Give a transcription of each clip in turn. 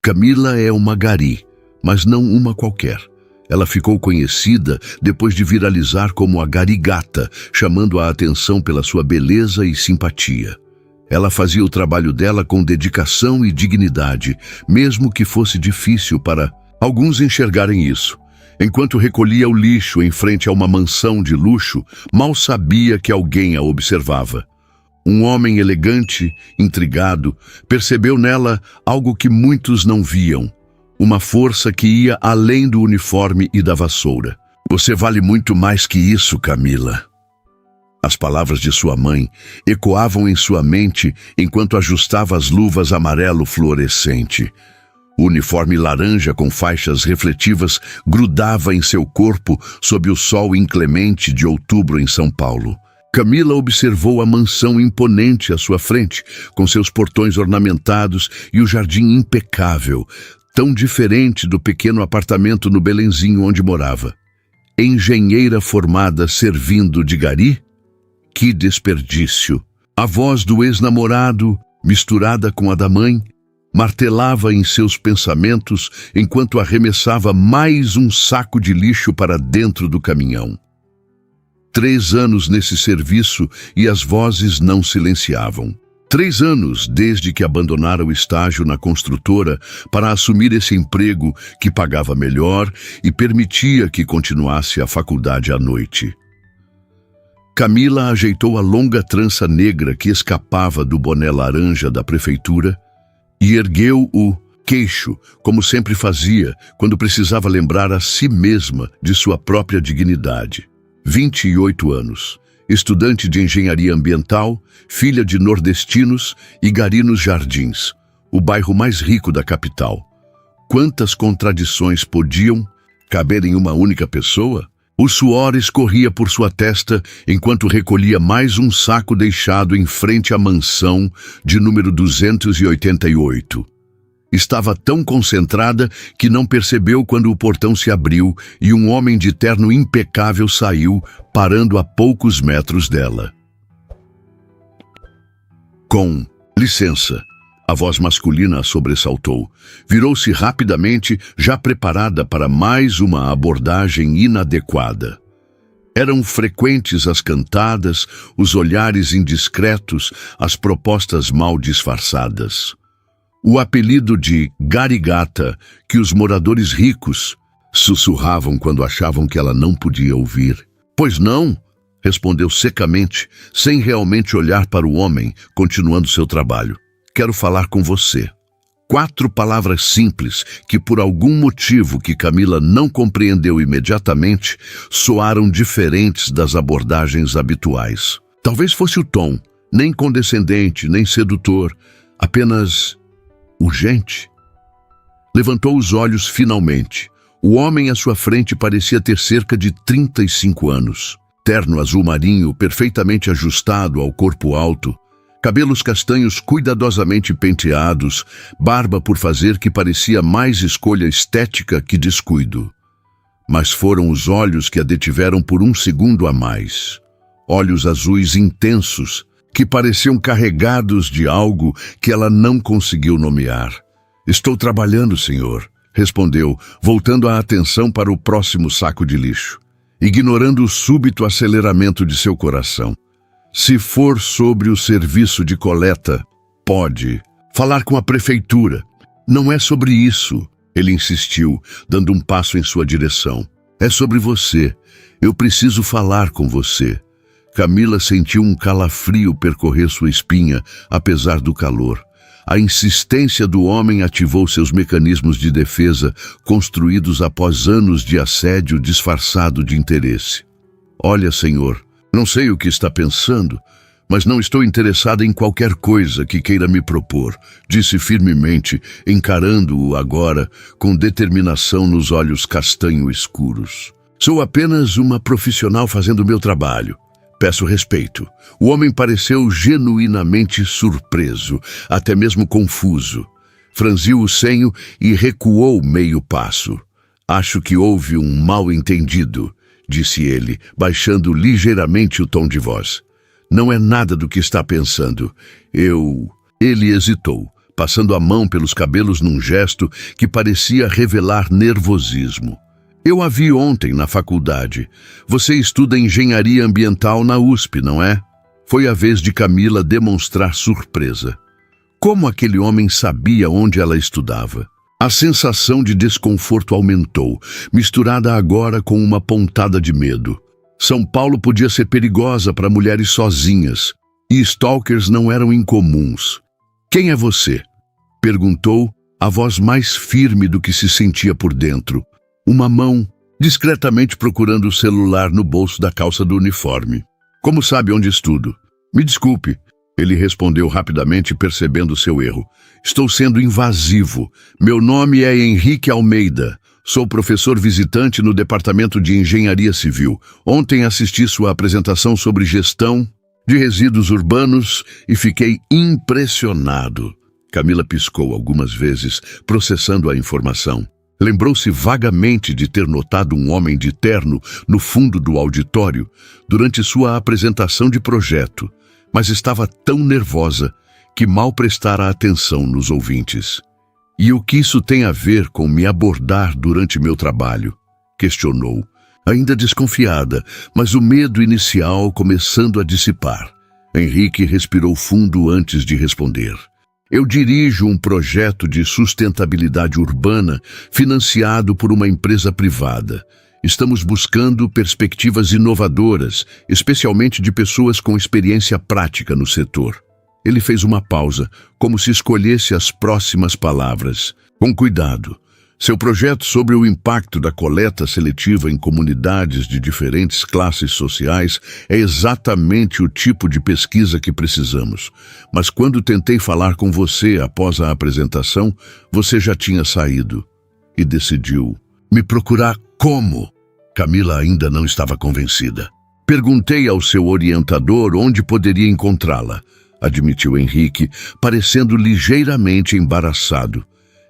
Camila é uma gari, mas não uma qualquer. Ela ficou conhecida depois de viralizar como a Garigata, chamando a atenção pela sua beleza e simpatia. Ela fazia o trabalho dela com dedicação e dignidade, mesmo que fosse difícil para alguns enxergarem isso. Enquanto recolhia o lixo em frente a uma mansão de luxo, mal sabia que alguém a observava. Um homem elegante, intrigado, percebeu nela algo que muitos não viam. Uma força que ia além do uniforme e da vassoura. Você vale muito mais que isso, Camila. As palavras de sua mãe ecoavam em sua mente enquanto ajustava as luvas amarelo fluorescente. O uniforme laranja com faixas refletivas grudava em seu corpo sob o sol inclemente de outubro em São Paulo. Camila observou a mansão imponente à sua frente, com seus portões ornamentados e o jardim impecável, tão diferente do pequeno apartamento no Belenzinho onde morava. Engenheira formada servindo de gari? Que desperdício! A voz do ex-namorado, misturada com a da mãe, martelava em seus pensamentos enquanto arremessava mais um saco de lixo para dentro do caminhão. 3 anos nesse serviço e as vozes não silenciavam. 3 anos desde que abandonara o estágio na construtora para assumir esse emprego que pagava melhor e permitia que continuasse a faculdade à noite. Camila ajeitou a longa trança negra que escapava do boné laranja da prefeitura e ergueu o queixo, como sempre fazia quando precisava lembrar a si mesma de sua própria dignidade. 28 anos, estudante de engenharia ambiental, filha de nordestinos e gari nos Jardins, o bairro mais rico da capital. Quantas contradições podiam caber em uma única pessoa? O suor escorria por sua testa enquanto recolhia mais um saco deixado em frente à mansão de número 288. Estava tão concentrada que não percebeu quando o portão se abriu e um homem de terno impecável saiu, parando a poucos metros dela. Com licença, a voz masculina a sobressaltou. Virou-se rapidamente, já preparada para mais uma abordagem inadequada. Eram frequentes as cantadas, os olhares indiscretos, as propostas mal disfarçadas. O apelido de Garigata, que os moradores ricos sussurravam quando achavam que ela não podia ouvir. Pois não, respondeu secamente, sem realmente olhar para o homem, continuando seu trabalho. Quero falar com você. 4 palavras simples que, por algum motivo que Camila não compreendeu imediatamente, soaram diferentes das abordagens habituais. Talvez fosse o tom, nem condescendente, nem sedutor, apenas urgente. Levantou os olhos finalmente. O homem à sua frente parecia ter cerca de 35 anos. Terno azul marinho, perfeitamente ajustado ao corpo alto, cabelos castanhos cuidadosamente penteados, barba por fazer que parecia mais escolha estética que descuido. Mas foram os olhos que a detiveram por um segundo a mais. Olhos azuis intensos, que pareciam carregados de algo que ela não conseguiu nomear. Estou trabalhando, senhor, respondeu, voltando a atenção para o próximo saco de lixo, ignorando o súbito aceleramento de seu coração. Se for sobre o serviço de coleta, pode falar com a prefeitura. Não é sobre isso, ele insistiu, dando um passo em sua direção. É sobre você. Eu preciso falar com você. Camila sentiu um calafrio percorrer sua espinha, apesar do calor. A insistência do homem ativou seus mecanismos de defesa, construídos após anos de assédio disfarçado de interesse. Olha, senhor, não sei o que está pensando, mas não estou interessada em qualquer coisa que queira me propor, disse firmemente, encarando-o agora com determinação nos olhos castanho escuros. Sou apenas uma profissional fazendo meu trabalho. Peço respeito. O homem pareceu genuinamente surpreso, até mesmo confuso. Franziu o senho e recuou meio passo. Acho que houve um mal-entendido, disse ele, baixando ligeiramente o tom de voz. Não é nada do que está pensando. Ele hesitou, passando a mão pelos cabelos num gesto que parecia revelar nervosismo. Eu a vi ontem na faculdade. Você estuda engenharia ambiental na USP, não é? Foi a vez de Camila demonstrar surpresa. Como aquele homem sabia onde ela estudava? A sensação de desconforto aumentou, misturada agora com uma pontada de medo. São Paulo podia ser perigosa para mulheres sozinhas, e stalkers não eram incomuns. Quem é você? Perguntou, a voz mais firme do que se sentia por dentro. Uma mão, discretamente procurando o celular no bolso da calça do uniforme. Como sabe onde estudo? Me desculpe, ele respondeu rapidamente, percebendo seu erro. Estou sendo invasivo. Meu nome é Henrique Almeida. Sou professor visitante no Departamento de Engenharia Civil. Ontem assisti sua apresentação sobre gestão de resíduos urbanos e fiquei impressionado. Camila piscou algumas vezes, processando a informação. Lembrou-se vagamente de ter notado um homem de terno no fundo do auditório durante sua apresentação de projeto, mas estava tão nervosa que mal prestara atenção nos ouvintes. E o que isso tem a ver com me abordar durante meu trabalho? Questionou, ainda desconfiada, mas o medo inicial começando a dissipar. Henrique respirou fundo antes de responder. Eu dirijo um projeto de sustentabilidade urbana financiado por uma empresa privada. Estamos buscando perspectivas inovadoras, especialmente de pessoas com experiência prática no setor. Ele fez uma pausa, como se escolhesse as próximas palavras. Com cuidado. Seu projeto sobre o impacto da coleta seletiva em comunidades de diferentes classes sociais é exatamente o tipo de pesquisa que precisamos. Mas quando tentei falar com você após a apresentação, você já tinha saído e decidiu me procurar como? Camila ainda não estava convencida. Perguntei ao seu orientador onde poderia encontrá-la, admitiu Henrique, parecendo ligeiramente embaraçado.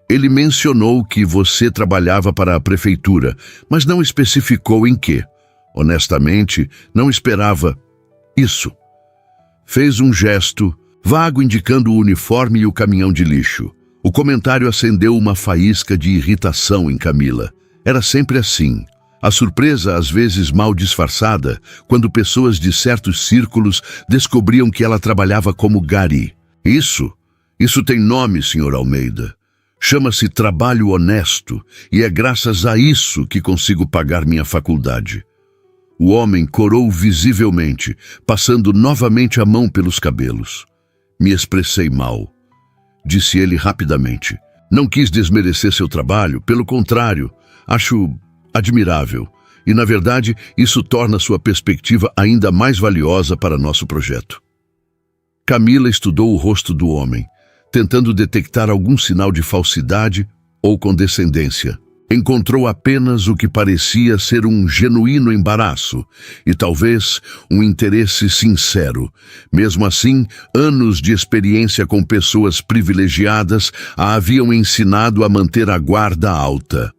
Ele mencionou que você trabalhava para a prefeitura, mas não especificou em quê. Honestamente, não esperava isso. Fez um gesto, vago indicando o uniforme e o caminhão de lixo. O comentário acendeu uma faísca de irritação em Camila. Era sempre assim. A surpresa, às vezes mal disfarçada, quando pessoas de certos círculos descobriam que ela trabalhava como gari. Isso tem nome, Sr. Almeida. Chama-se trabalho honesto, e é graças a isso que consigo pagar minha faculdade. O homem corou visivelmente, passando novamente a mão pelos cabelos. Me expressei mal, disse ele rapidamente. Não quis desmerecer seu trabalho, pelo contrário, acho admirável. E, na verdade, isso torna sua perspectiva ainda mais valiosa para nosso projeto. Camila estudou o rosto do homem, tentando detectar algum sinal de falsidade ou condescendência. Encontrou apenas o que parecia ser um genuíno embaraço e talvez um interesse sincero. Mesmo assim, anos de experiência com pessoas privilegiadas a haviam ensinado a manter a guarda alta.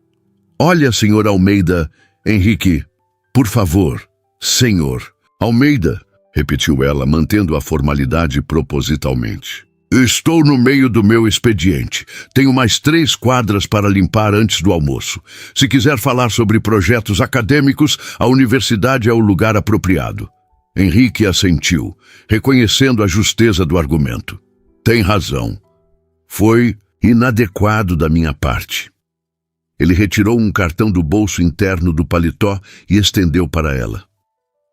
Olha, Sr. Almeida, Henrique, por favor, senhor. Almeida, repetiu ela, mantendo a formalidade propositalmente. Estou no meio do meu expediente. Tenho mais 3 quadras para limpar antes do almoço. Se quiser falar sobre projetos acadêmicos, a universidade é o lugar apropriado. Henrique assentiu, reconhecendo a justeza do argumento. Tem razão. Foi inadequado da minha parte. Ele retirou um cartão do bolso interno do paletó e estendeu para ela.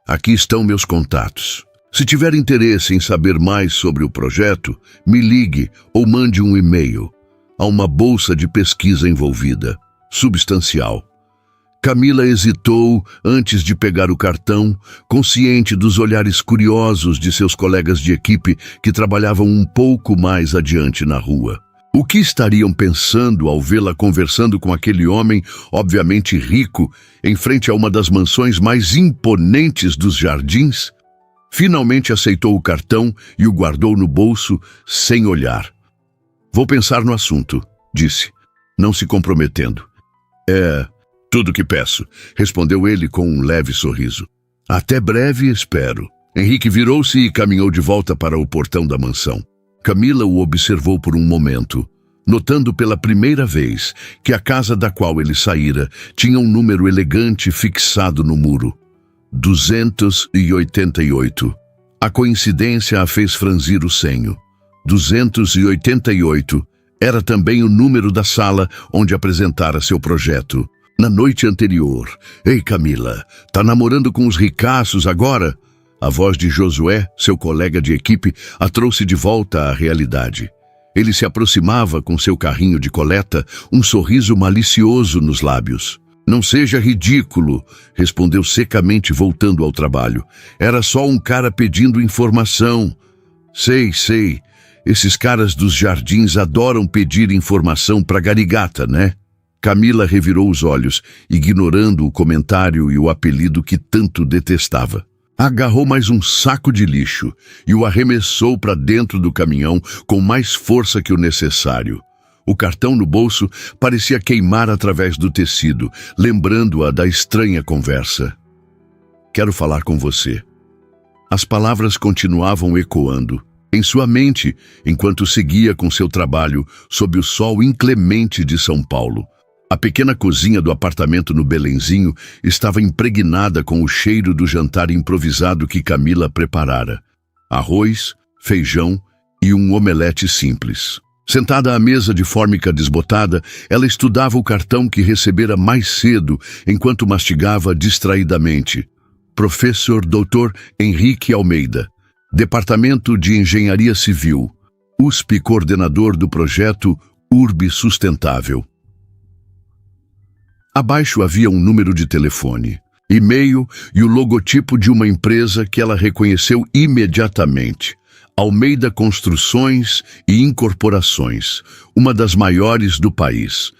Aqui estão meus contatos. Se tiver interesse em saber mais sobre o projeto, me ligue ou mande um e-mail. Há uma bolsa de pesquisa envolvida, substancial. Camila hesitou antes de pegar o cartão, consciente dos olhares curiosos de seus colegas de equipe que trabalhavam um pouco mais adiante na rua. O que estariam pensando ao vê-la conversando com aquele homem, obviamente rico, em frente a uma das mansões mais imponentes dos jardins? Finalmente aceitou o cartão e o guardou no bolso, sem olhar. Vou pensar no assunto, disse, não se comprometendo. É tudo que peço, respondeu ele com um leve sorriso. Até breve, espero. Henrique virou-se e caminhou de volta para o portão da mansão. Camila o observou por um momento, notando pela primeira vez que a casa da qual ele saíra tinha um número elegante fixado no muro. 288. A coincidência a fez franzir o senho. 288 era também o número da sala onde apresentara seu projeto. Na noite anterior. Ei, Camila, tá namorando com os ricaços agora? A voz de Josué, seu colega de equipe, a trouxe de volta à realidade. Ele se aproximava com seu carrinho de coleta, um sorriso malicioso nos lábios. Não seja ridículo, respondeu secamente voltando ao trabalho. Era só um cara pedindo informação. Sei. Esses caras dos jardins adoram pedir informação pra garigata, né? Camila revirou os olhos, ignorando o comentário e o apelido que tanto detestava. Agarrou mais um saco de lixo e o arremessou para dentro do caminhão com mais força que o necessário. O cartão no bolso parecia queimar através do tecido, lembrando-a da estranha conversa. Quero falar com você. As palavras continuavam ecoando em sua mente enquanto seguia com seu trabalho sob o sol inclemente de São Paulo. A pequena cozinha do apartamento no Belenzinho estava impregnada com o cheiro do jantar improvisado que Camila preparara. Arroz, feijão e um omelete simples. Sentada à mesa de fórmica desbotada, ela estudava o cartão que recebera mais cedo enquanto mastigava distraidamente. Professor Dr. Henrique Almeida, Departamento de Engenharia Civil, USP, coordenador do projeto URB Sustentável. Abaixo havia um número de telefone, e-mail e o logotipo de uma empresa que ela reconheceu imediatamente. Almeida Construções e Incorporações, uma das maiores do país.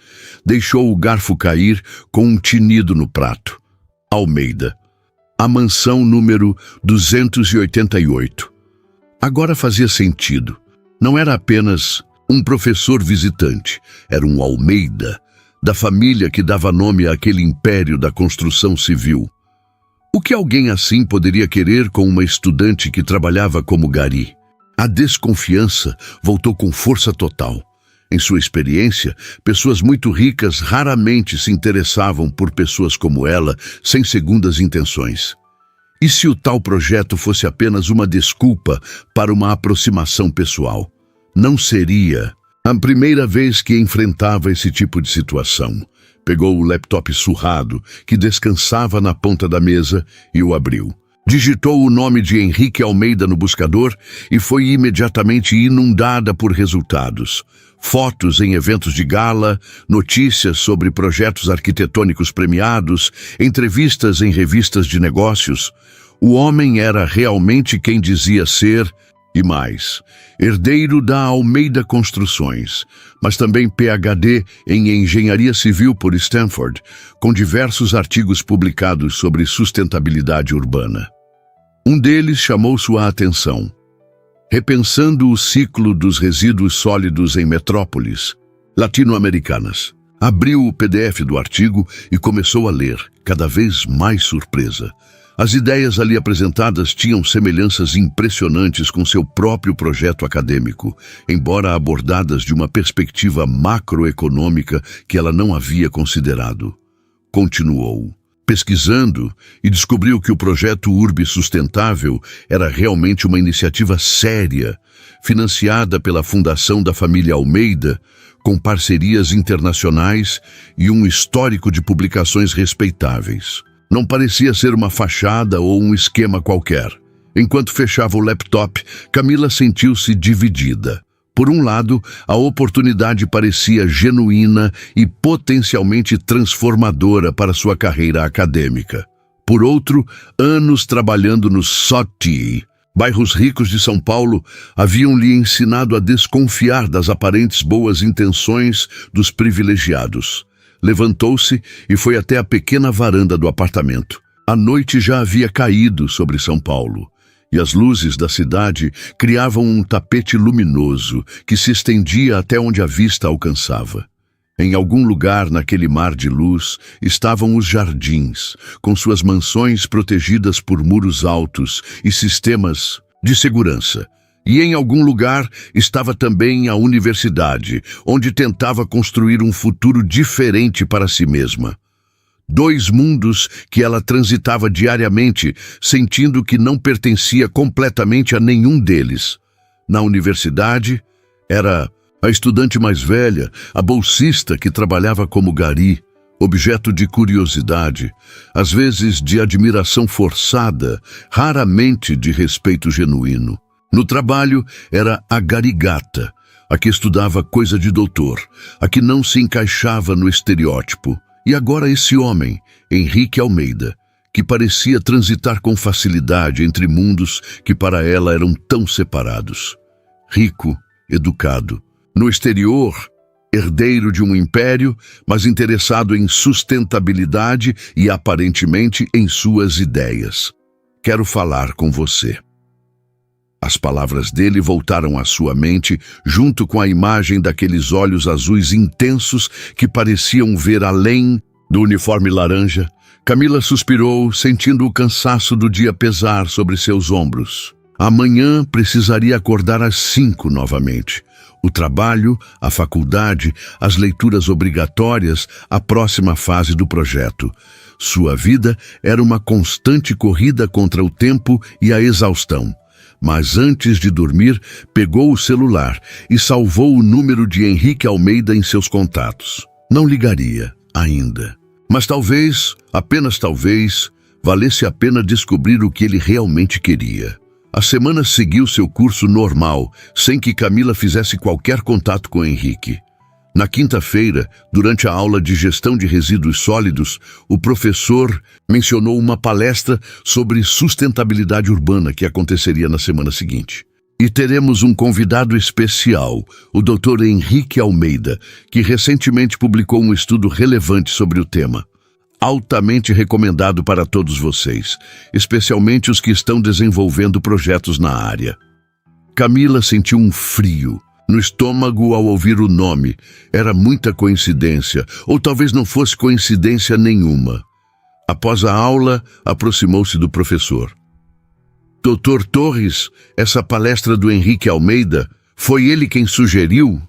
Deixou o garfo cair com um tinido no prato. Almeida. A mansão número 288. Agora fazia sentido. Não era apenas um professor visitante, era um Almeida, da família que dava nome àquele império da construção civil. O que alguém assim poderia querer com uma estudante que trabalhava como gari? A desconfiança voltou com força total. Em sua experiência, pessoas muito ricas raramente se interessavam por pessoas como ela, sem segundas intenções. E se o tal projeto fosse apenas uma desculpa para uma aproximação pessoal? Não seria a primeira vez que enfrentava esse tipo de situação. Pegou o laptop surrado, que descansava na ponta da mesa, e o abriu. Digitou o nome de Henrique Almeida no buscador e foi imediatamente inundada por resultados. Fotos em eventos de gala, notícias sobre projetos arquitetônicos premiados, entrevistas em revistas de negócios. O homem era realmente quem dizia ser, e mais, herdeiro da Almeida Construções, mas também PhD em Engenharia Civil por Stanford, com diversos artigos publicados sobre sustentabilidade urbana. Um deles chamou sua atenção. Repensando o ciclo dos resíduos sólidos em metrópoles latino-americanas. Abriu o PDF do artigo e começou a ler, cada vez mais surpresa. As ideias ali apresentadas tinham semelhanças impressionantes com seu próprio projeto acadêmico, embora abordadas de uma perspectiva macroeconômica que ela não havia considerado. Continuou, pesquisando, e descobriu que o projeto URB Sustentável era realmente uma iniciativa séria, financiada pela Fundação da Família Almeida, com parcerias internacionais e um histórico de publicações respeitáveis. Não parecia ser uma fachada ou um esquema qualquer. Enquanto fechava o laptop, Camila sentiu-se dividida. Por um lado, a oportunidade parecia genuína e potencialmente transformadora para sua carreira acadêmica. Por outro, anos trabalhando no SOTI, bairros ricos de São Paulo, haviam lhe ensinado a desconfiar das aparentes boas intenções dos privilegiados. Levantou-se e foi até a pequena varanda do apartamento. A noite já havia caído sobre São Paulo, e as luzes da cidade criavam um tapete luminoso que se estendia até onde a vista alcançava. Em algum lugar naquele mar de luz estavam os jardins, com suas mansões protegidas por muros altos e sistemas de segurança, E em algum lugar estava também a universidade, onde tentava construir um futuro diferente para si mesma. Dois mundos que ela transitava diariamente, sentindo que não pertencia completamente a nenhum deles. Na universidade, era a estudante mais velha, a bolsista que trabalhava como gari, objeto de curiosidade, às vezes de admiração forçada, raramente de respeito genuíno. No trabalho, era a garigata, a que estudava coisa de doutor, a que não se encaixava no estereótipo. E agora esse homem, Henrique Almeida, que parecia transitar com facilidade entre mundos que para ela eram tão separados. Rico, educado. No exterior, herdeiro de um império, mas interessado em sustentabilidade e aparentemente em suas ideias. Quero falar com você. As palavras dele voltaram à sua mente, junto com a imagem daqueles olhos azuis intensos que pareciam ver além do uniforme laranja. Camila suspirou, sentindo o cansaço do dia pesar sobre seus ombros. Amanhã precisaria acordar às 5 novamente. O trabalho, a faculdade, as leituras obrigatórias, a próxima fase do projeto. Sua vida era uma constante corrida contra o tempo e a exaustão. Mas antes de dormir, pegou o celular e salvou o número de Henrique Almeida em seus contatos. Não ligaria, ainda. Mas talvez, apenas talvez, valesse a pena descobrir o que ele realmente queria. A semana seguiu seu curso normal, sem que Camila fizesse qualquer contato com Henrique. Na quinta-feira, durante a aula de gestão de resíduos sólidos, o professor mencionou uma palestra sobre sustentabilidade urbana que aconteceria na semana seguinte. E teremos um convidado especial, o Dr. Henrique Almeida, que recentemente publicou um estudo relevante sobre o tema. Altamente recomendado para todos vocês, especialmente os que estão desenvolvendo projetos na área. Camila sentiu um frio no estômago ao ouvir o nome. Era muita coincidência, ou talvez não fosse coincidência nenhuma. Após a aula, aproximou-se do professor. Dr. Torres, essa palestra do Henrique Almeida, foi ele quem sugeriu?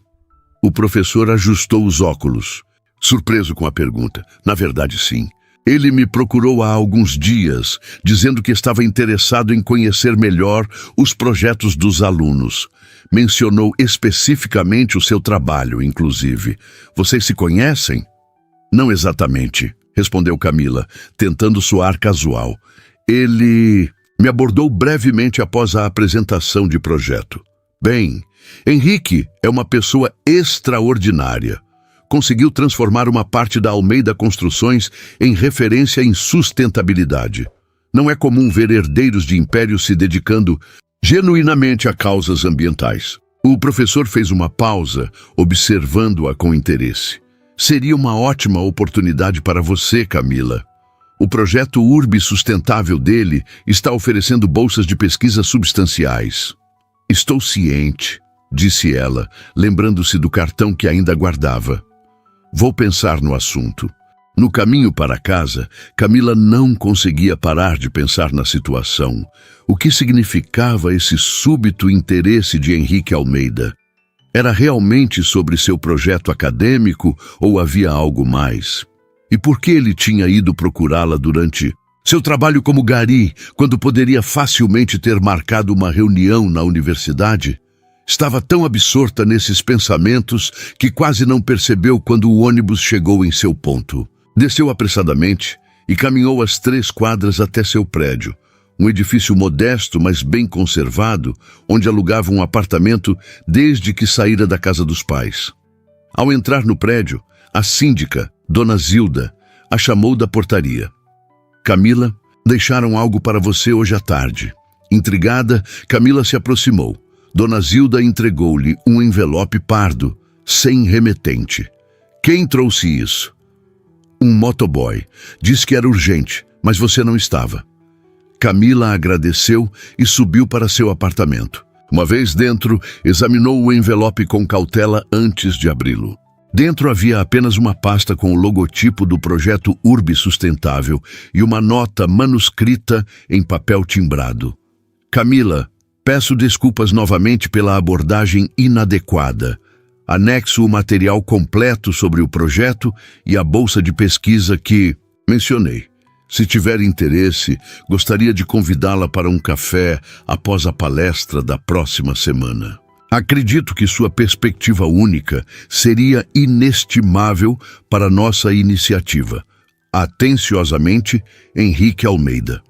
O professor ajustou os óculos, surpreso com a pergunta. Na verdade, sim. Ele me procurou há alguns dias, dizendo que estava interessado em conhecer melhor os projetos dos alunos. Mencionou especificamente o seu trabalho, inclusive. Vocês se conhecem? Não exatamente, respondeu Camila, tentando soar casual. Ele me abordou brevemente após a apresentação de projeto. Bem, Henrique é uma pessoa extraordinária. Conseguiu transformar uma parte da Almeida Construções em referência em sustentabilidade. Não é comum ver herdeiros de impérios se dedicando genuinamente a causas ambientais. O professor fez uma pausa, observando-a com interesse. Seria uma ótima oportunidade para você, Camila. O projeto Urbe Sustentável dele está oferecendo bolsas de pesquisa substanciais. Estou ciente, disse ela, lembrando-se do cartão que ainda guardava. Vou pensar no assunto. No caminho para casa, Camila não conseguia parar de pensar na situação. O que significava esse súbito interesse de Henrique Almeida? Era realmente sobre seu projeto acadêmico ou havia algo mais? E por que ele tinha ido procurá-la durante seu trabalho como gari, quando poderia facilmente ter marcado uma reunião na universidade? Estava tão absorta nesses pensamentos que quase não percebeu quando o ônibus chegou em seu ponto. Desceu apressadamente e caminhou as 3 quadras até seu prédio, um edifício modesto, mas bem conservado, onde alugava um apartamento desde que saíra da casa dos pais. Ao entrar no prédio, a síndica, Dona Zilda, a chamou da portaria. Camila, deixaram algo para você hoje à tarde. Intrigada, Camila se aproximou. Dona Zilda entregou-lhe um envelope pardo, sem remetente. Quem trouxe isso? Um motoboy. Disse que era urgente, mas você não estava. Camila agradeceu e subiu para seu apartamento. Uma vez dentro, examinou o envelope com cautela antes de abri-lo. Dentro havia apenas uma pasta com o logotipo do projeto Urbe Sustentável e uma nota manuscrita em papel timbrado. Camila, Peço desculpas novamente pela abordagem inadequada. Anexo o material completo sobre o projeto e a bolsa de pesquisa que mencionei. Se tiver interesse, gostaria de convidá-la para um café após a palestra da próxima semana. Acredito que sua perspectiva única seria inestimável para nossa iniciativa. Atenciosamente, Henrique Almeida.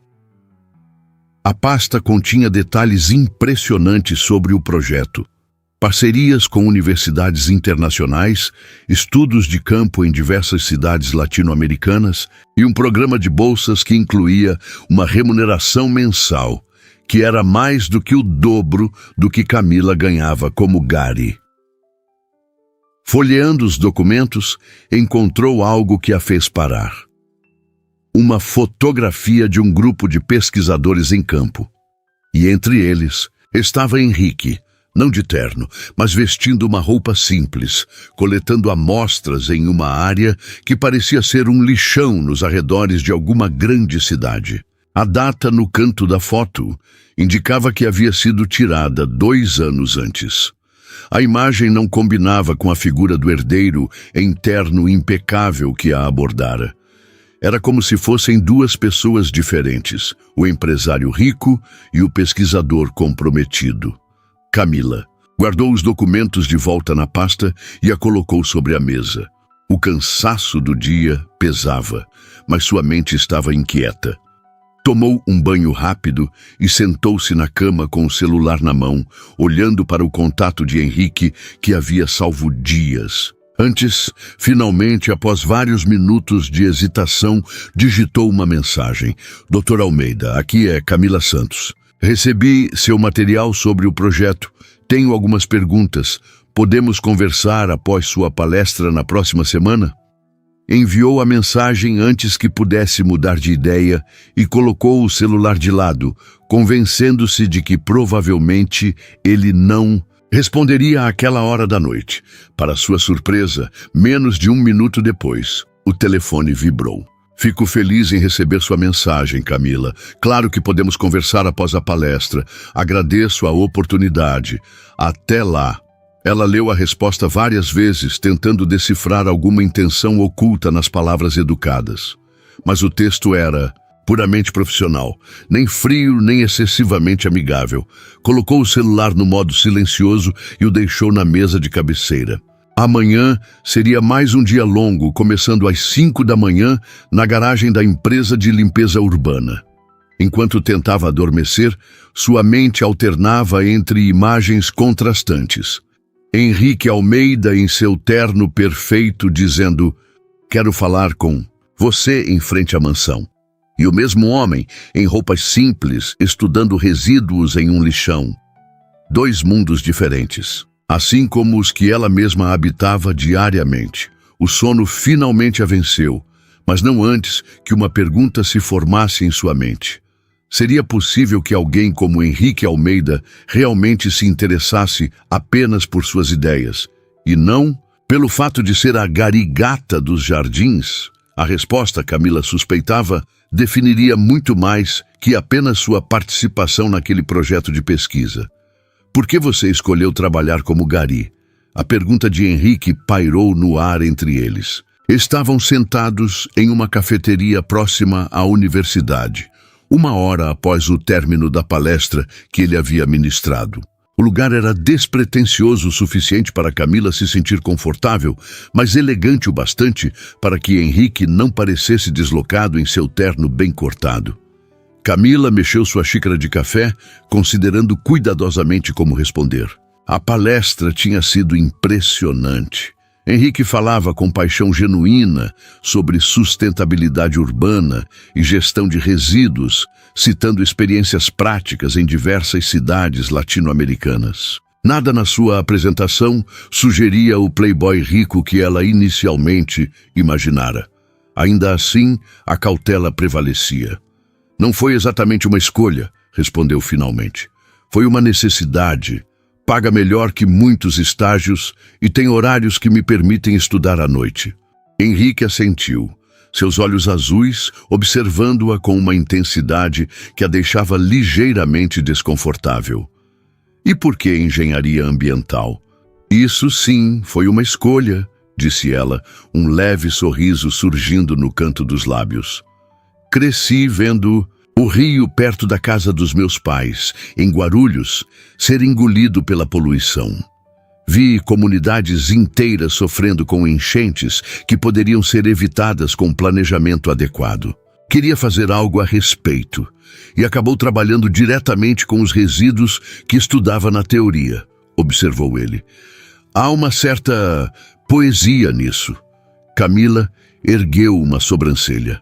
A pasta continha detalhes impressionantes sobre o projeto. Parcerias com universidades internacionais, estudos de campo em diversas cidades latino-americanas e um programa de bolsas que incluía uma remuneração mensal, que era mais do que o dobro do que Camila ganhava como Gary. Folheando os documentos, encontrou algo que a fez parar. Uma fotografia de um grupo de pesquisadores em campo. E entre eles estava Henrique, não de terno, mas vestindo uma roupa simples, coletando amostras em uma área que parecia ser um lixão nos arredores de alguma grande cidade. A data no canto da foto indicava que havia sido tirada 2 anos antes. A imagem não combinava com a figura do herdeiro em terno impecável que a abordara. Era como se fossem 2 pessoas diferentes, o empresário rico e o pesquisador comprometido. Camila guardou os documentos de volta na pasta e a colocou sobre a mesa. O cansaço do dia pesava, mas sua mente estava inquieta. Tomou um banho rápido e sentou-se na cama com o celular na mão, olhando para o contato de Henrique que havia salvo dias. Antes, finalmente, após vários minutos de hesitação, digitou uma mensagem. Dr. Almeida, aqui é Camila Santos. Recebi seu material sobre o projeto. Tenho algumas perguntas. Podemos conversar após sua palestra na próxima semana? Enviou a mensagem antes que pudesse mudar de ideia e colocou o celular de lado, convencendo-se de que provavelmente ele não responderia àquela hora da noite. Para sua surpresa, menos de 1 minuto depois, o telefone vibrou. Fico feliz em receber sua mensagem, Camila. Claro que podemos conversar após a palestra. Agradeço a oportunidade. Até lá. Ela leu a resposta várias vezes, tentando decifrar alguma intenção oculta nas palavras educadas. Mas o texto era puramente profissional, nem frio nem excessivamente amigável. Colocou o celular no modo silencioso e o deixou na mesa de cabeceira. Amanhã seria mais um dia longo, começando às 5 da manhã na garagem da empresa de limpeza urbana. Enquanto tentava adormecer, sua mente alternava entre imagens contrastantes. Henrique Almeida em seu terno perfeito dizendo: "Quero falar com você", em frente à mansão. E o mesmo homem, em roupas simples, estudando resíduos em um lixão. 2 mundos diferentes, assim como os que ela mesma habitava diariamente. O sono finalmente a venceu, mas não antes que uma pergunta se formasse em sua mente. Seria possível que alguém como Henrique Almeida realmente se interessasse apenas por suas ideias, e não pelo fato de ser a garigata dos jardins? A resposta, Camila suspeitava, definiria muito mais que apenas sua participação naquele projeto de pesquisa. Por que você escolheu trabalhar como gari? A pergunta de Henrique pairou no ar entre eles. Estavam sentados em uma cafeteria próxima à universidade, 1 hora após o término da palestra que ele havia ministrado. O lugar era despretensioso o suficiente para Camila se sentir confortável, mas elegante o bastante para que Henrique não parecesse deslocado em seu terno bem cortado. Camila mexeu sua xícara de café, considerando cuidadosamente como responder. A palestra tinha sido impressionante. Henrique falava com paixão genuína sobre sustentabilidade urbana e gestão de resíduos, citando experiências práticas em diversas cidades latino-americanas. Nada na sua apresentação sugeria o playboy rico que ela inicialmente imaginara. Ainda assim, a cautela prevalecia. "Não foi exatamente uma escolha", respondeu finalmente. "Foi uma necessidade. Paga melhor que muitos estágios e tem horários que me permitem estudar à noite." Henrique assentiu, seus olhos azuis observando-a com uma intensidade que a deixava ligeiramente desconfortável. E por que engenharia ambiental? Isso sim, foi uma escolha, disse ela, um leve sorriso surgindo no canto dos lábios. Cresci vendo o rio perto da casa dos meus pais, em Guarulhos, ser engolido pela poluição. Vi comunidades inteiras sofrendo com enchentes que poderiam ser evitadas com planejamento adequado. Queria fazer algo a respeito e acabou trabalhando diretamente com os resíduos que estudava na teoria, observou ele. Há uma certa poesia nisso. Camila ergueu uma sobrancelha.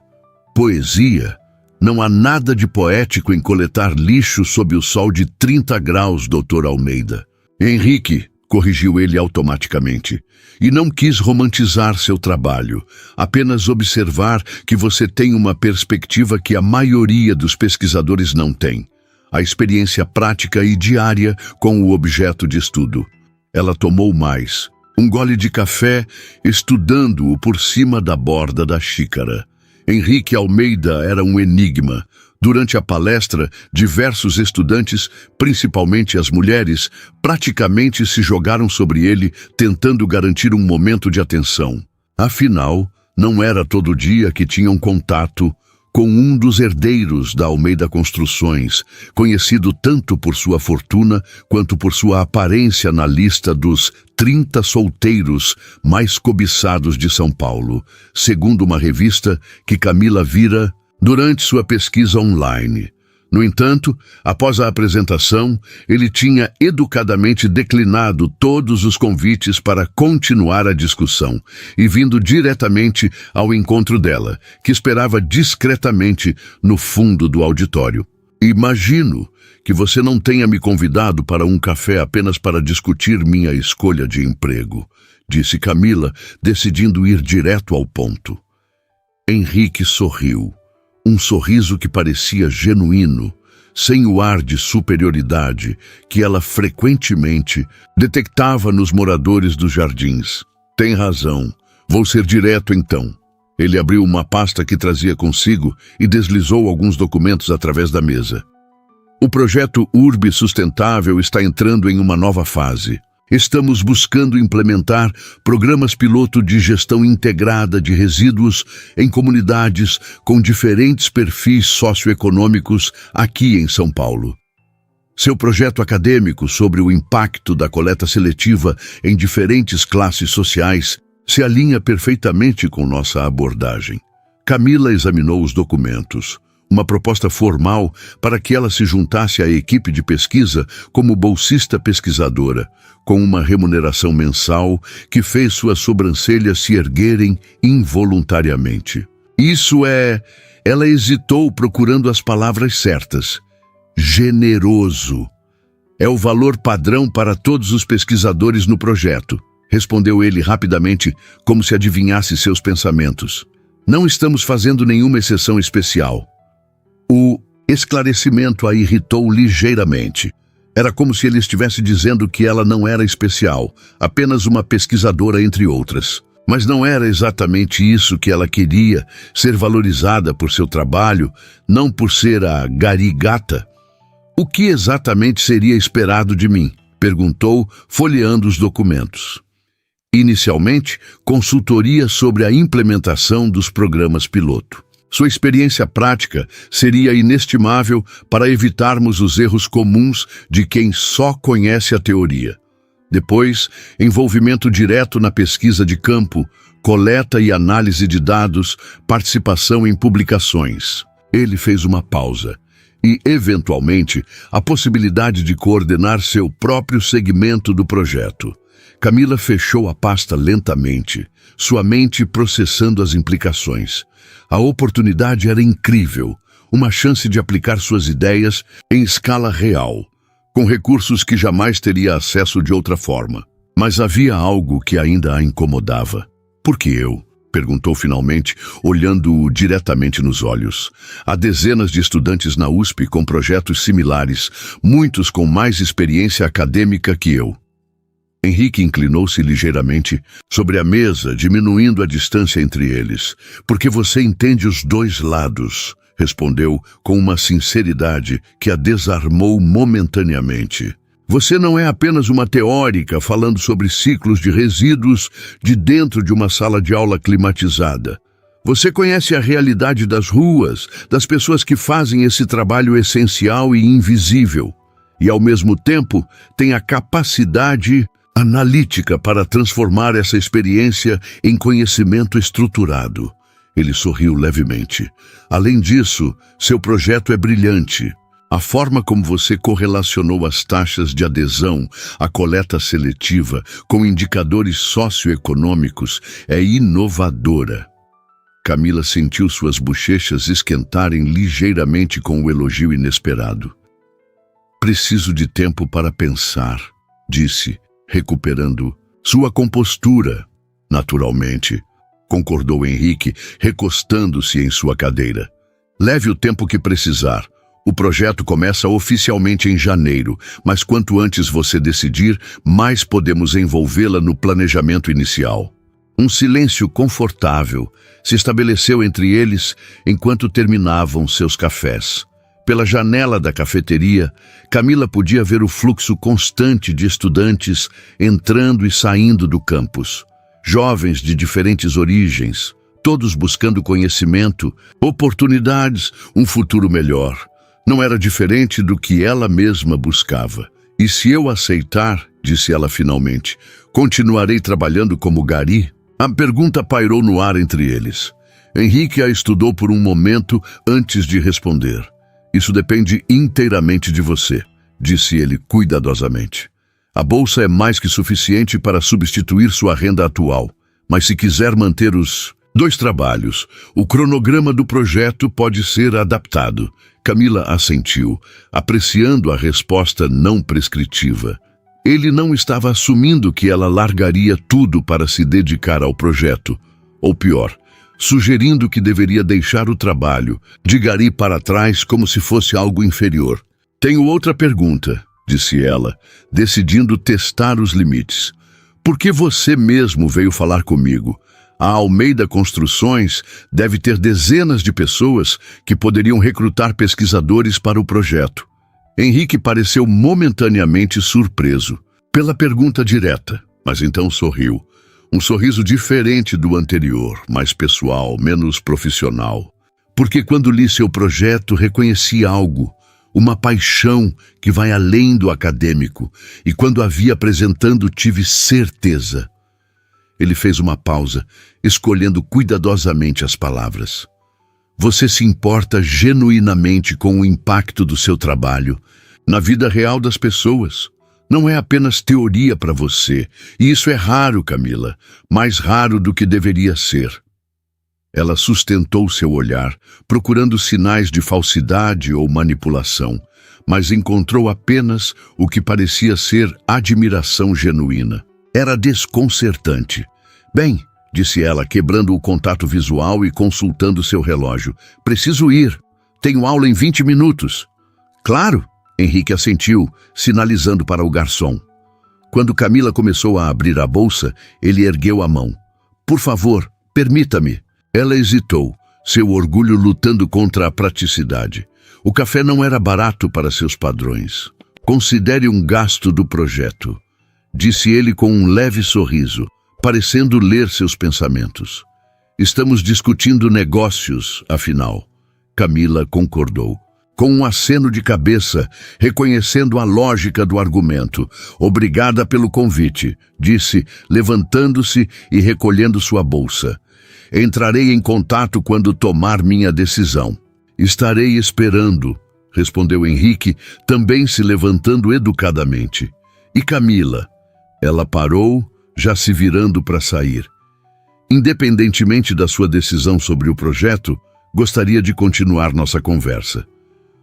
Poesia? Não há nada de poético em coletar lixo sob o sol de 30 graus, Dr. Almeida. Henrique, corrigiu ele automaticamente, e não quis romantizar seu trabalho, apenas observar que você tem uma perspectiva que a maioria dos pesquisadores não tem, a experiência prática e diária com o objeto de estudo. Ela tomou mais, um gole de café, estudando-o por cima da borda da xícara. Henrique Almeida era um enigma. Durante a palestra, diversos estudantes, principalmente as mulheres, praticamente se jogaram sobre ele, tentando garantir um momento de atenção. Afinal, não era todo dia que tinham contato com um dos herdeiros da Almeida Construções, conhecido tanto por sua fortuna quanto por sua aparência na lista dos 30 solteiros mais cobiçados de São Paulo, segundo uma revista que Camila vira durante sua pesquisa online. No entanto, após a apresentação, ele tinha educadamente declinado todos os convites para continuar a discussão e vindo diretamente ao encontro dela, que esperava discretamente no fundo do auditório. Imagino que você não tenha me convidado para um café apenas para discutir minha escolha de emprego, disse Camila, decidindo ir direto ao ponto. Henrique sorriu. Um sorriso que parecia genuíno, sem o ar de superioridade que ela frequentemente detectava nos moradores dos jardins. Tem razão. Vou ser direto então. Ele abriu uma pasta que trazia consigo e deslizou alguns documentos através da mesa. O projeto Urbe Sustentável está entrando em uma nova fase. Estamos buscando implementar programas piloto de gestão integrada de resíduos em comunidades com diferentes perfis socioeconômicos aqui em São Paulo. Seu projeto acadêmico sobre o impacto da coleta seletiva em diferentes classes sociais se alinha perfeitamente com nossa abordagem. Camila examinou os documentos. Uma proposta formal para que ela se juntasse à equipe de pesquisa como bolsista pesquisadora, com uma remuneração mensal que fez suas sobrancelhas se erguerem involuntariamente. Ela hesitou procurando as palavras certas. Generoso. É o valor padrão para todos os pesquisadores no projeto, respondeu ele rapidamente, como se adivinhasse seus pensamentos. Não estamos fazendo nenhuma exceção especial. O esclarecimento a irritou ligeiramente. Era como se ele estivesse dizendo que ela não era especial, apenas uma pesquisadora entre outras. Mas não era exatamente isso que ela queria, ser valorizada por seu trabalho, não por ser a garigata. O que exatamente seria esperado de mim? Perguntou, folheando os documentos. Inicialmente, consultoria sobre a implementação dos programas piloto. Sua experiência prática seria inestimável para evitarmos os erros comuns de quem só conhece a teoria. Depois, envolvimento direto na pesquisa de campo, coleta e análise de dados, participação em publicações. Ele fez uma pausa. E, eventualmente, a possibilidade de coordenar seu próprio segmento do projeto. Camila fechou a pasta lentamente, sua mente processando as implicações. A oportunidade era incrível, uma chance de aplicar suas ideias em escala real, com recursos que jamais teria acesso de outra forma. Mas havia algo que ainda a incomodava. Por que eu? Perguntou finalmente, olhando-o diretamente nos olhos. Há dezenas de estudantes na USP com projetos similares, muitos com mais experiência acadêmica que eu. Henrique inclinou-se ligeiramente sobre a mesa, diminuindo a distância entre eles. Porque você entende os dois lados, respondeu com uma sinceridade que a desarmou momentaneamente. Você não é apenas uma teórica falando sobre ciclos de resíduos de dentro de uma sala de aula climatizada. Você conhece a realidade das ruas, das pessoas que fazem esse trabalho essencial e invisível. E, ao mesmo tempo, tem a capacidade analítica para transformar essa experiência em conhecimento estruturado. Ele sorriu levemente. Além disso, seu projeto é brilhante. A forma como você correlacionou as taxas de adesão à coleta seletiva com indicadores socioeconômicos é inovadora. Camila sentiu suas bochechas esquentarem ligeiramente com o elogio inesperado. Preciso de tempo para pensar, disse, recuperando sua compostura. Naturalmente, concordou Henrique, recostando-se em sua cadeira. Leve o tempo que precisar. O projeto começa oficialmente em janeiro, mas quanto antes você decidir, mais podemos envolvê-la no planejamento inicial. Um silêncio confortável se estabeleceu entre eles enquanto terminavam seus cafés. Pela janela da cafeteria, Camila podia ver o fluxo constante de estudantes entrando e saindo do campus. Jovens de diferentes origens, todos buscando conhecimento, oportunidades, um futuro melhor. Não era diferente do que ela mesma buscava. E se eu aceitar, disse ela finalmente, continuarei trabalhando como gari? A pergunta pairou no ar entre eles. Henrique a estudou por um momento antes de responder. Isso depende inteiramente de você, disse ele cuidadosamente. A bolsa é mais que suficiente para substituir sua renda atual, mas se quiser manter os 2 trabalhos, o cronograma do projeto pode ser adaptado. Camila assentiu, apreciando a resposta não prescritiva. Ele não estava assumindo que ela largaria tudo para se dedicar ao projeto, ou pior, sugerindo que deveria deixar o trabalho, de gari para trás como se fosse algo inferior. Tenho outra pergunta, disse ela, decidindo testar os limites. Por que você mesmo veio falar comigo? A Almeida Construções deve ter dezenas de pessoas que poderiam recrutar pesquisadores para o projeto. Henrique pareceu momentaneamente surpreso pela pergunta direta, mas então sorriu. Um sorriso diferente do anterior, mais pessoal, menos profissional. Porque quando li seu projeto, reconheci algo, uma paixão que vai além do acadêmico, e quando a vi apresentando, tive certeza. Ele fez uma pausa, escolhendo cuidadosamente as palavras. Você se importa genuinamente com o impacto do seu trabalho na vida real das pessoas. Não é apenas teoria para você, e isso é raro, Camila, mais raro do que deveria ser. Ela sustentou seu olhar, procurando sinais de falsidade ou manipulação, mas encontrou apenas o que parecia ser admiração genuína. Era desconcertante. Bem, disse ela, quebrando o contato visual e consultando seu relógio. Preciso ir. Tenho aula em 20 minutos. Claro, Henrique assentiu, sinalizando para o garçom. Quando Camila começou a abrir a bolsa, ele ergueu a mão. Por favor, permita-me. Ela hesitou, seu orgulho lutando contra a praticidade. O café não era barato para seus padrões. Considere um gasto do projeto, disse ele com um leve sorriso, parecendo ler seus pensamentos. Estamos discutindo negócios, afinal. Camila concordou, com um aceno de cabeça, reconhecendo a lógica do argumento. Obrigada pelo convite, disse, levantando-se e recolhendo sua bolsa. Entrarei em contato quando tomar minha decisão. Estarei esperando, respondeu Henrique, também se levantando educadamente. E Camila? Ela parou, já se virando para sair. Independentemente da sua decisão sobre o projeto, gostaria de continuar nossa conversa.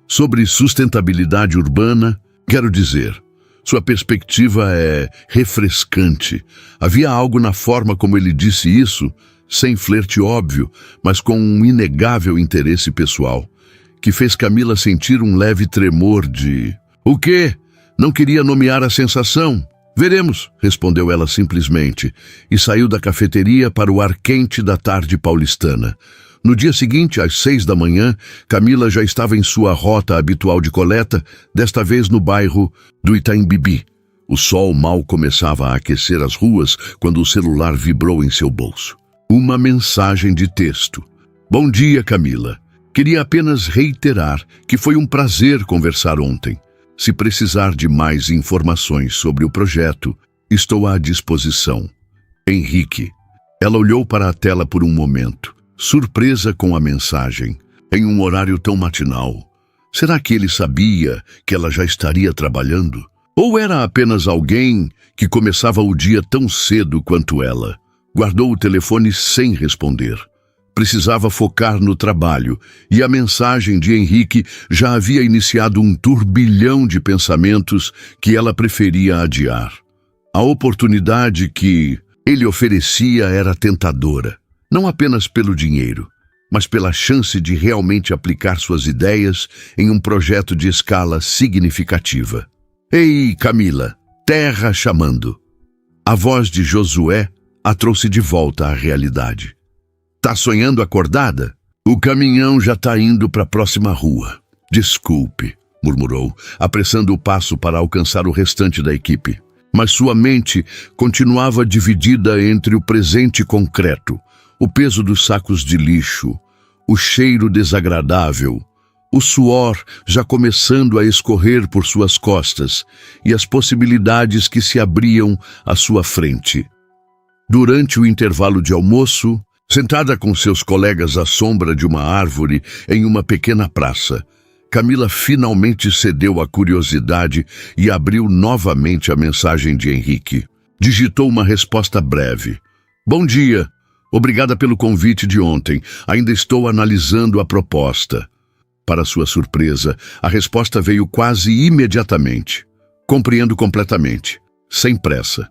Sobre sustentabilidade urbana, quero dizer, sua perspectiva é refrescante. Havia algo na forma como ele disse isso, sem flerte óbvio, mas com um inegável interesse pessoal, que fez Camila sentir um leve tremor de... O quê? Não queria nomear a sensação? Veremos, respondeu ela simplesmente, e saiu da cafeteria para o ar quente da tarde paulistana. No dia seguinte, às 6 da manhã, Camila já estava em sua rota habitual de coleta, desta vez no bairro do Itaim Bibi. O sol mal começava a aquecer as ruas quando o celular vibrou em seu bolso. Uma mensagem de texto. Bom dia, Camila. Queria apenas reiterar que foi um prazer conversar ontem. Se precisar de mais informações sobre o projeto, estou à disposição. Henrique. Ela olhou para a tela por um momento, surpresa com a mensagem, em um horário tão matinal. Será que ele sabia que ela já estaria trabalhando? Ou era apenas alguém que começava o dia tão cedo quanto ela? Guardou o telefone sem responder. Precisava focar no trabalho, e a mensagem de Henrique já havia iniciado um turbilhão de pensamentos que ela preferia adiar. A oportunidade que ele oferecia era tentadora, não apenas pelo dinheiro, mas pela chance de realmente aplicar suas ideias em um projeto de escala significativa. Ei, Camila, terra chamando. A voz de Josué a trouxe de volta à realidade. Tá sonhando acordada? O caminhão já tá indo para a próxima rua. Desculpe, murmurou, apressando o passo para alcançar o restante da equipe. Mas sua mente continuava dividida entre o presente concreto, o peso dos sacos de lixo, o cheiro desagradável, o suor já começando a escorrer por suas costas e as possibilidades que se abriam à sua frente. Durante o intervalo de almoço, sentada com seus colegas à sombra de uma árvore em uma pequena praça, Camila finalmente cedeu à curiosidade e abriu novamente a mensagem de Henrique. Digitou uma resposta breve. Bom dia. Obrigada pelo convite de ontem. Ainda estou analisando a proposta. Para sua surpresa, a resposta veio quase imediatamente. Compreendo completamente. Sem pressa.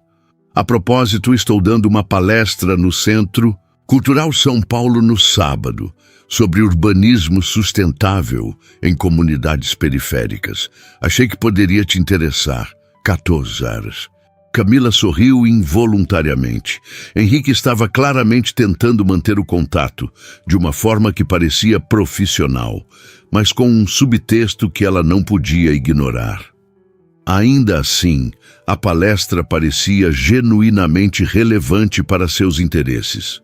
A propósito, estou dando uma palestra no Centro Cultural São Paulo no sábado, sobre urbanismo sustentável em comunidades periféricas. Achei que poderia te interessar. 14 horas. Camila sorriu involuntariamente. Henrique estava claramente tentando manter o contato, de uma forma que parecia profissional, mas com um subtexto que ela não podia ignorar. Ainda assim, a palestra parecia genuinamente relevante para seus interesses.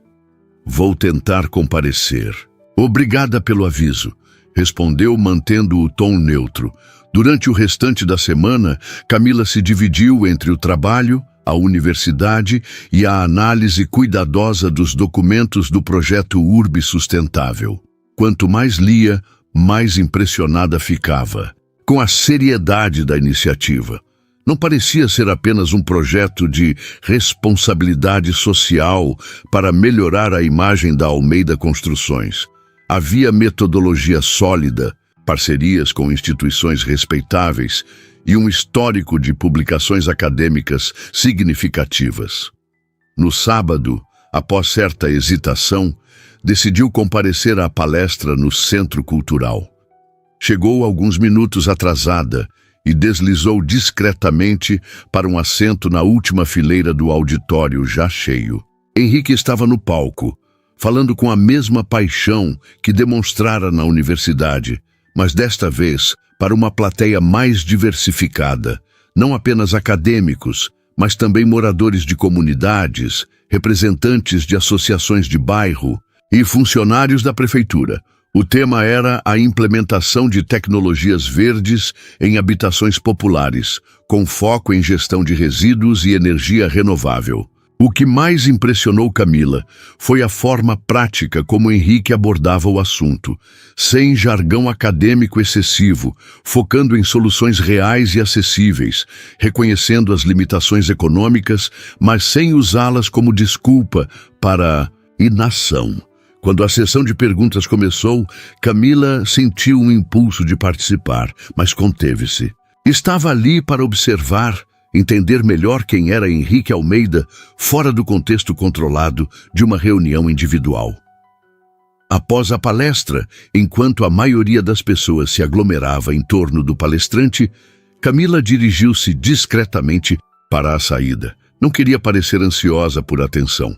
Vou tentar comparecer. Obrigada pelo aviso, respondeu mantendo o tom neutro. Durante o restante da semana, Camila se dividiu entre o trabalho, a universidade e a análise cuidadosa dos documentos do projeto URB Sustentável. Quanto mais lia, mais impressionada ficava com a seriedade da iniciativa. Não parecia ser apenas um projeto de responsabilidade social para melhorar a imagem da Almeida Construções. Havia metodologia sólida, parcerias com instituições respeitáveis e um histórico de publicações acadêmicas significativas. No sábado, após certa hesitação, decidiu comparecer à palestra no Centro Cultural. Chegou alguns minutos atrasada e deslizou discretamente para um assento na última fileira do auditório já cheio. Henrique estava no palco, falando com a mesma paixão que demonstrara na universidade, mas desta vez para uma plateia mais diversificada, não apenas acadêmicos, mas também moradores de comunidades, representantes de associações de bairro e funcionários da prefeitura. O tema era a implementação de tecnologias verdes em habitações populares, com foco em gestão de resíduos e energia renovável. O que mais impressionou Camila foi a forma prática como Henrique abordava o assunto, sem jargão acadêmico excessivo, focando em soluções reais e acessíveis, reconhecendo as limitações econômicas, mas sem usá-las como desculpa para inação. Quando a sessão de perguntas começou, Camila sentiu um impulso de participar, mas conteve-se. Estava ali para observar, entender melhor quem era Henrique Almeida, fora do contexto controlado de uma reunião individual. Após a palestra, enquanto a maioria das pessoas se aglomerava em torno do palestrante, Camila dirigiu-se discretamente para a saída. Não queria parecer ansiosa por atenção,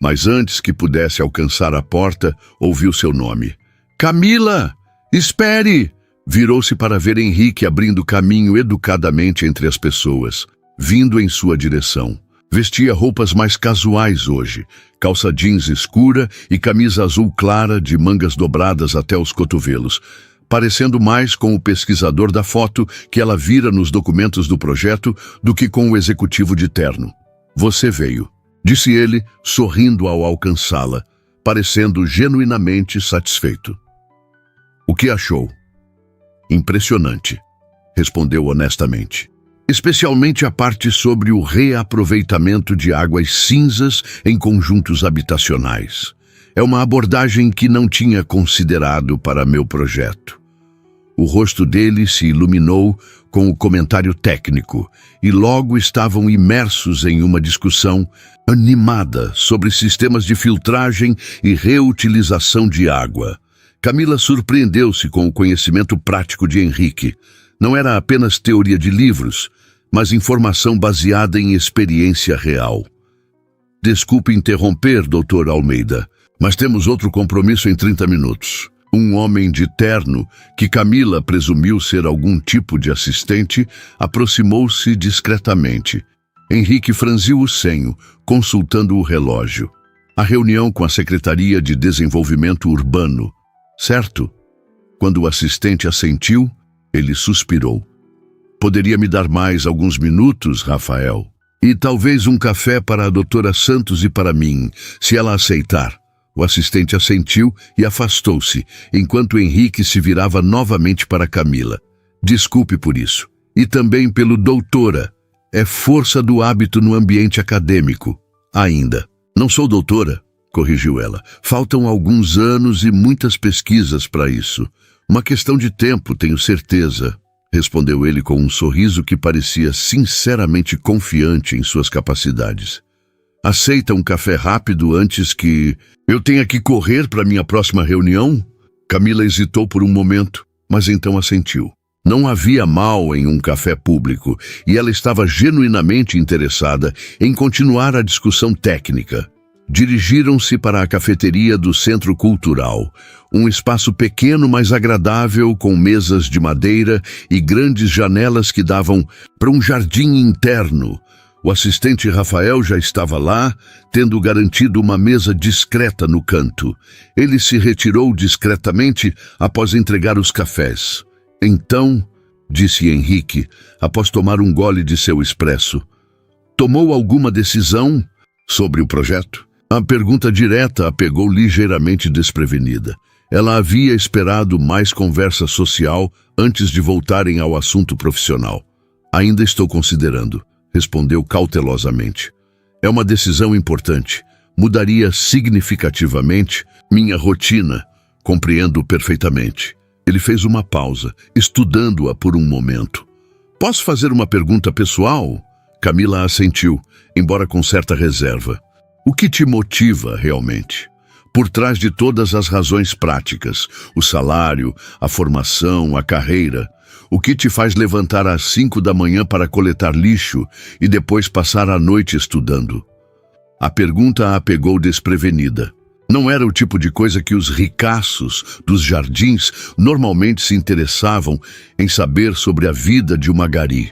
Mas antes que pudesse alcançar a porta, ouviu seu nome. Camila! Espere! Virou-se para ver Henrique abrindo caminho educadamente entre as pessoas, vindo em sua direção. Vestia roupas mais casuais hoje, calça jeans escura e camisa azul clara de mangas dobradas até os cotovelos, parecendo mais com o pesquisador da foto que ela vira nos documentos do projeto do que com o executivo de terno. Você veio, disse ele, sorrindo ao alcançá-la, parecendo genuinamente satisfeito. O que achou? Impressionante, respondeu honestamente. Especialmente a parte sobre o reaproveitamento de águas cinzas em conjuntos habitacionais. É uma abordagem que não tinha considerado para meu projeto. O rosto dele se iluminou com o comentário técnico e logo estavam imersos em uma discussão animada sobre sistemas de filtragem e reutilização de água. Camila surpreendeu-se com o conhecimento prático de Henrique. Não era apenas teoria de livros, mas informação baseada em experiência real. Desculpe interromper, Dr. Almeida, mas temos outro compromisso em 30 minutos. Um homem de terno, que Camila presumiu ser algum tipo de assistente, aproximou-se discretamente. Henrique franziu o senho, consultando o relógio. A reunião com a Secretaria de Desenvolvimento Urbano. Certo? Quando o assistente assentiu, ele suspirou. Poderia me dar mais alguns minutos, Rafael? E talvez um café para a doutora Santos e para mim, se ela aceitar. O assistente assentiu e afastou-se, enquanto Henrique se virava novamente para Camila. Desculpe por isso. E também pelo doutora. É força do hábito no ambiente acadêmico. Ainda. Não sou doutora, corrigiu ela. Faltam alguns anos e muitas pesquisas para isso. Uma questão de tempo, tenho certeza. Respondeu ele com um sorriso que parecia sinceramente confiante em suas capacidades. Aceita um café rápido antes que eu tenha que correr para minha próxima reunião? Camila hesitou por um momento, mas então assentiu. Não havia mal em um café público e ela estava genuinamente interessada em continuar a discussão técnica. Dirigiram-se para a cafeteria do Centro Cultural, um espaço pequeno, mas agradável, com mesas de madeira e grandes janelas que davam para um jardim interno. O assistente Rafael já estava lá, tendo garantido uma mesa discreta no canto. Ele se retirou discretamente após entregar os cafés. Então, disse Henrique, após tomar um gole de seu expresso, tomou alguma decisão sobre o projeto? A pergunta direta a pegou ligeiramente desprevenida. Ela havia esperado mais conversa social antes de voltarem ao assunto profissional. Ainda estou considerando, respondeu cautelosamente. É uma decisão importante. Mudaria significativamente minha rotina. Compreendo perfeitamente. Ele fez uma pausa, estudando-a por um momento. Posso fazer uma pergunta pessoal? Camila assentiu, embora com certa reserva. O que te motiva realmente? Por trás de todas as razões práticas, o salário, a formação, a carreira, o que te faz levantar às 5 da manhã para coletar lixo e depois passar a noite estudando? A pergunta a pegou desprevenida. Não era o tipo de coisa que os ricaços dos jardins normalmente se interessavam em saber sobre a vida de uma gari.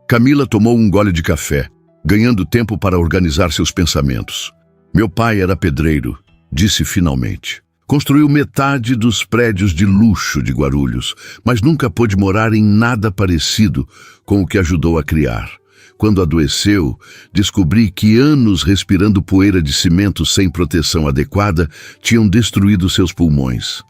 Camila tomou um gole de café, ganhando tempo para organizar seus pensamentos. Meu pai era pedreiro, disse finalmente. Construiu metade dos prédios de luxo de Guarulhos, mas nunca pôde morar em nada parecido com o que ajudou a criar. Quando adoeceu, descobri que anos respirando poeira de cimento sem proteção adequada tinham destruído seus pulmões.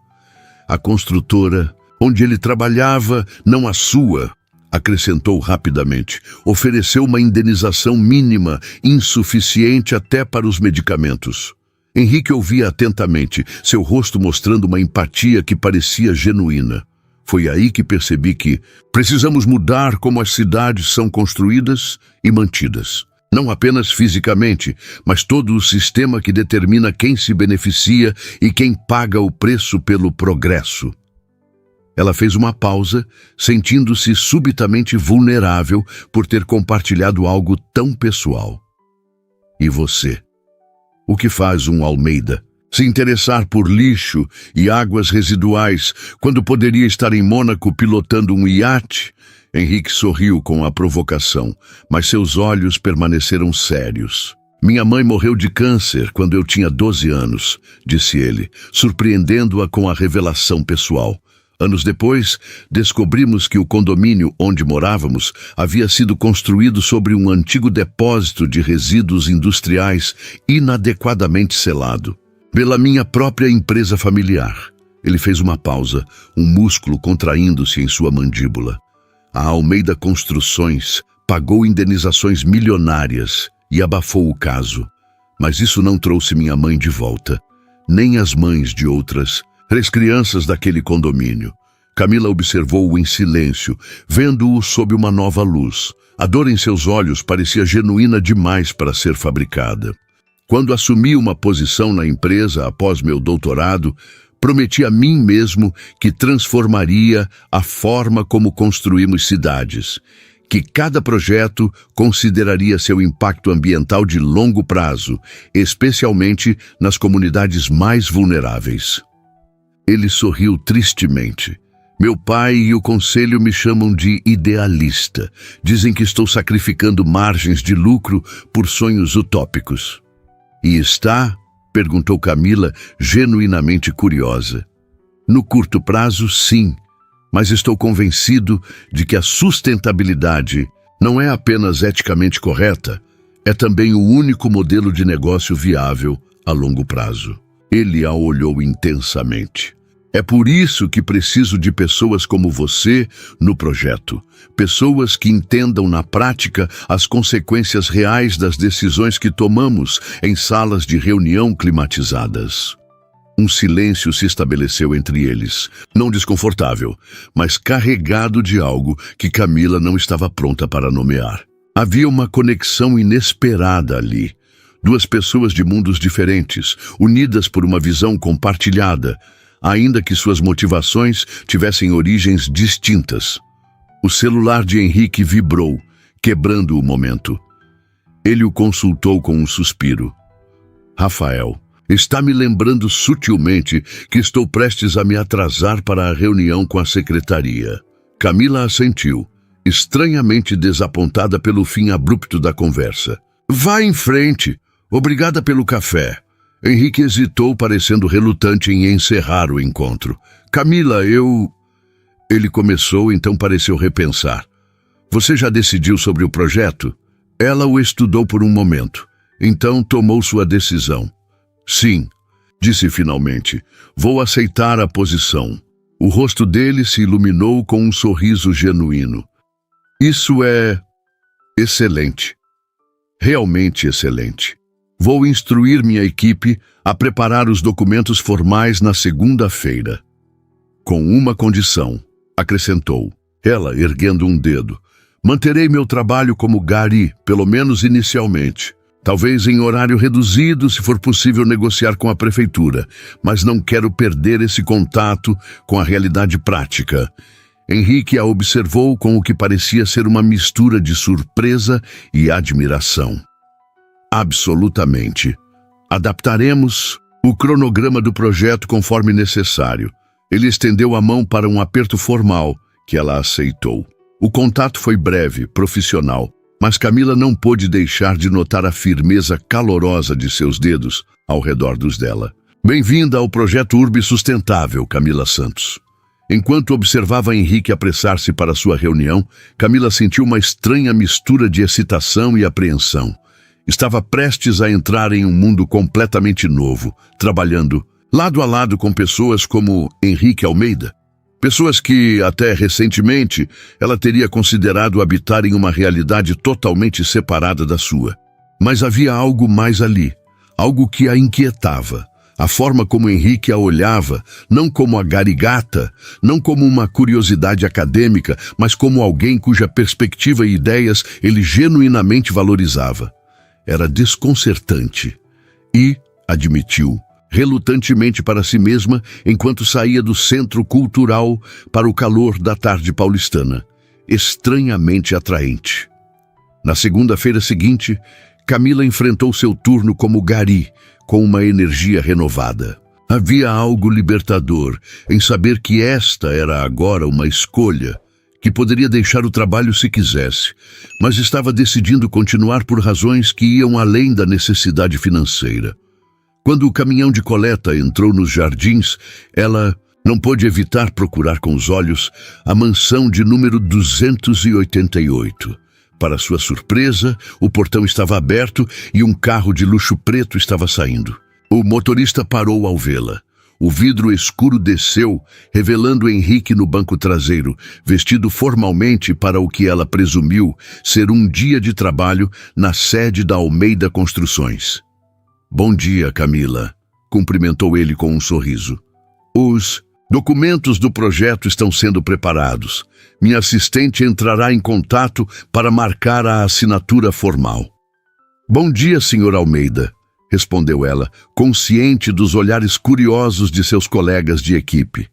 A construtora, onde ele trabalhava, não a sua, acrescentou rapidamente, ofereceu uma indenização mínima, insuficiente até para os medicamentos. Henrique ouvia atentamente, seu rosto mostrando uma empatia que parecia genuína. Foi aí que percebi que precisamos mudar como as cidades são construídas e mantidas. Não apenas fisicamente, mas todo o sistema que determina quem se beneficia e quem paga o preço pelo progresso. Ela fez uma pausa, sentindo-se subitamente vulnerável por ter compartilhado algo tão pessoal. E você? O que faz um Almeida se interessar por lixo e águas residuais quando poderia estar em Mônaco pilotando um iate? Henrique sorriu com a provocação, mas seus olhos permaneceram sérios. Minha mãe morreu de câncer quando eu tinha 12 anos, disse ele, surpreendendo-a com a revelação pessoal. Anos depois, descobrimos que o condomínio onde morávamos havia sido construído sobre um antigo depósito de resíduos industriais inadequadamente selado pela minha própria empresa familiar. Ele fez uma pausa, um músculo contraindo-se em sua mandíbula. A Almeida Construções pagou indenizações milionárias e abafou o caso, mas isso não trouxe minha mãe de volta, nem as mães de outras crianças daquele condomínio. Camila observou-o em silêncio, vendo-o sob uma nova luz. A dor em seus olhos parecia genuína demais para ser fabricada. Quando assumi uma posição na empresa após meu doutorado, prometi a mim mesmo que transformaria a forma como construímos cidades, que cada projeto consideraria seu impacto ambiental de longo prazo, especialmente nas comunidades mais vulneráveis. Ele sorriu tristemente. Meu pai e o conselho me chamam de idealista. Dizem que estou sacrificando margens de lucro por sonhos utópicos. E está? Perguntou Camila, genuinamente curiosa. No curto prazo, sim, mas estou convencido de que a sustentabilidade não é apenas eticamente correta, é também o único modelo de negócio viável a longo prazo. Ele a olhou intensamente. É por isso que preciso de pessoas como você no projeto. Pessoas que entendam na prática as consequências reais das decisões que tomamos em salas de reunião climatizadas. Um silêncio se estabeleceu entre eles, não desconfortável, mas carregado de algo que Camila não estava pronta para nomear. Havia uma conexão inesperada ali. Duas pessoas de mundos diferentes, unidas por uma visão compartilhada, ainda que suas motivações tivessem origens distintas. O celular de Henrique vibrou, quebrando o momento. Ele o consultou com um suspiro. Rafael, está me lembrando sutilmente que estou prestes a me atrasar para a reunião com a secretaria. Camila assentiu, estranhamente desapontada pelo fim abrupto da conversa. Vá em frente. Obrigada pelo café. Henrique hesitou, parecendo relutante em encerrar o encontro. Camila, Ele começou, então pareceu repensar. Você já decidiu sobre o projeto? Ela o estudou por um momento. Então tomou sua decisão. Sim, disse finalmente. Vou aceitar a posição. O rosto dele se iluminou com um sorriso genuíno. Isso é excelente. Realmente excelente. Vou instruir minha equipe a preparar os documentos formais na segunda-feira. Com uma condição, acrescentou, ela erguendo um dedo. Manterei meu trabalho como Gari, pelo menos inicialmente. Talvez em horário reduzido, se for possível negociar com a prefeitura, mas não quero perder esse contato com a realidade prática. Henrique a observou com o que parecia ser uma mistura de surpresa e admiração. Absolutamente. Adaptaremos o cronograma do projeto conforme necessário. Ele estendeu a mão para um aperto formal, que ela aceitou. O contato foi breve, profissional, mas Camila não pôde deixar de notar a firmeza calorosa de seus dedos ao redor dos dela. Bem-vinda ao projeto Urbe Sustentável, Camila Santos. Enquanto observava Henrique apressar-se para sua reunião, Camila sentiu uma estranha mistura de excitação e apreensão. Estava prestes a entrar em um mundo completamente novo, trabalhando lado a lado com pessoas como Henrique Almeida. Pessoas que, até recentemente, ela teria considerado habitar em uma realidade totalmente separada da sua. Mas havia algo mais ali, algo que a inquietava. A forma como Henrique a olhava, não como a garigata, não como uma curiosidade acadêmica, mas como alguém cuja perspectiva e ideias ele genuinamente valorizava. Era desconcertante e, admitiu, relutantemente para si mesma, enquanto saía do centro cultural para o calor da tarde paulistana, estranhamente atraente. Na segunda-feira seguinte, Camila enfrentou seu turno como Gari, com uma energia renovada. Havia algo libertador em saber que esta era agora uma escolha, que poderia deixar o trabalho se quisesse, mas estava decidindo continuar por razões que iam além da necessidade financeira. Quando o caminhão de coleta entrou nos jardins, ela não pôde evitar procurar com os olhos a mansão de número 288. Para sua surpresa, o portão estava aberto e um carro de luxo preto estava saindo. O motorista parou ao vê-la. O vidro escuro desceu, revelando Henrique no banco traseiro, vestido formalmente para o que ela presumiu ser um dia de trabalho na sede da Almeida Construções. "Bom dia, Camila", cumprimentou ele com um sorriso. "Os documentos do projeto estão sendo preparados. Minha assistente entrará em contato para marcar a assinatura formal." "Bom dia, Sr. Almeida", respondeu ela, consciente dos olhares curiosos de seus colegas de equipe.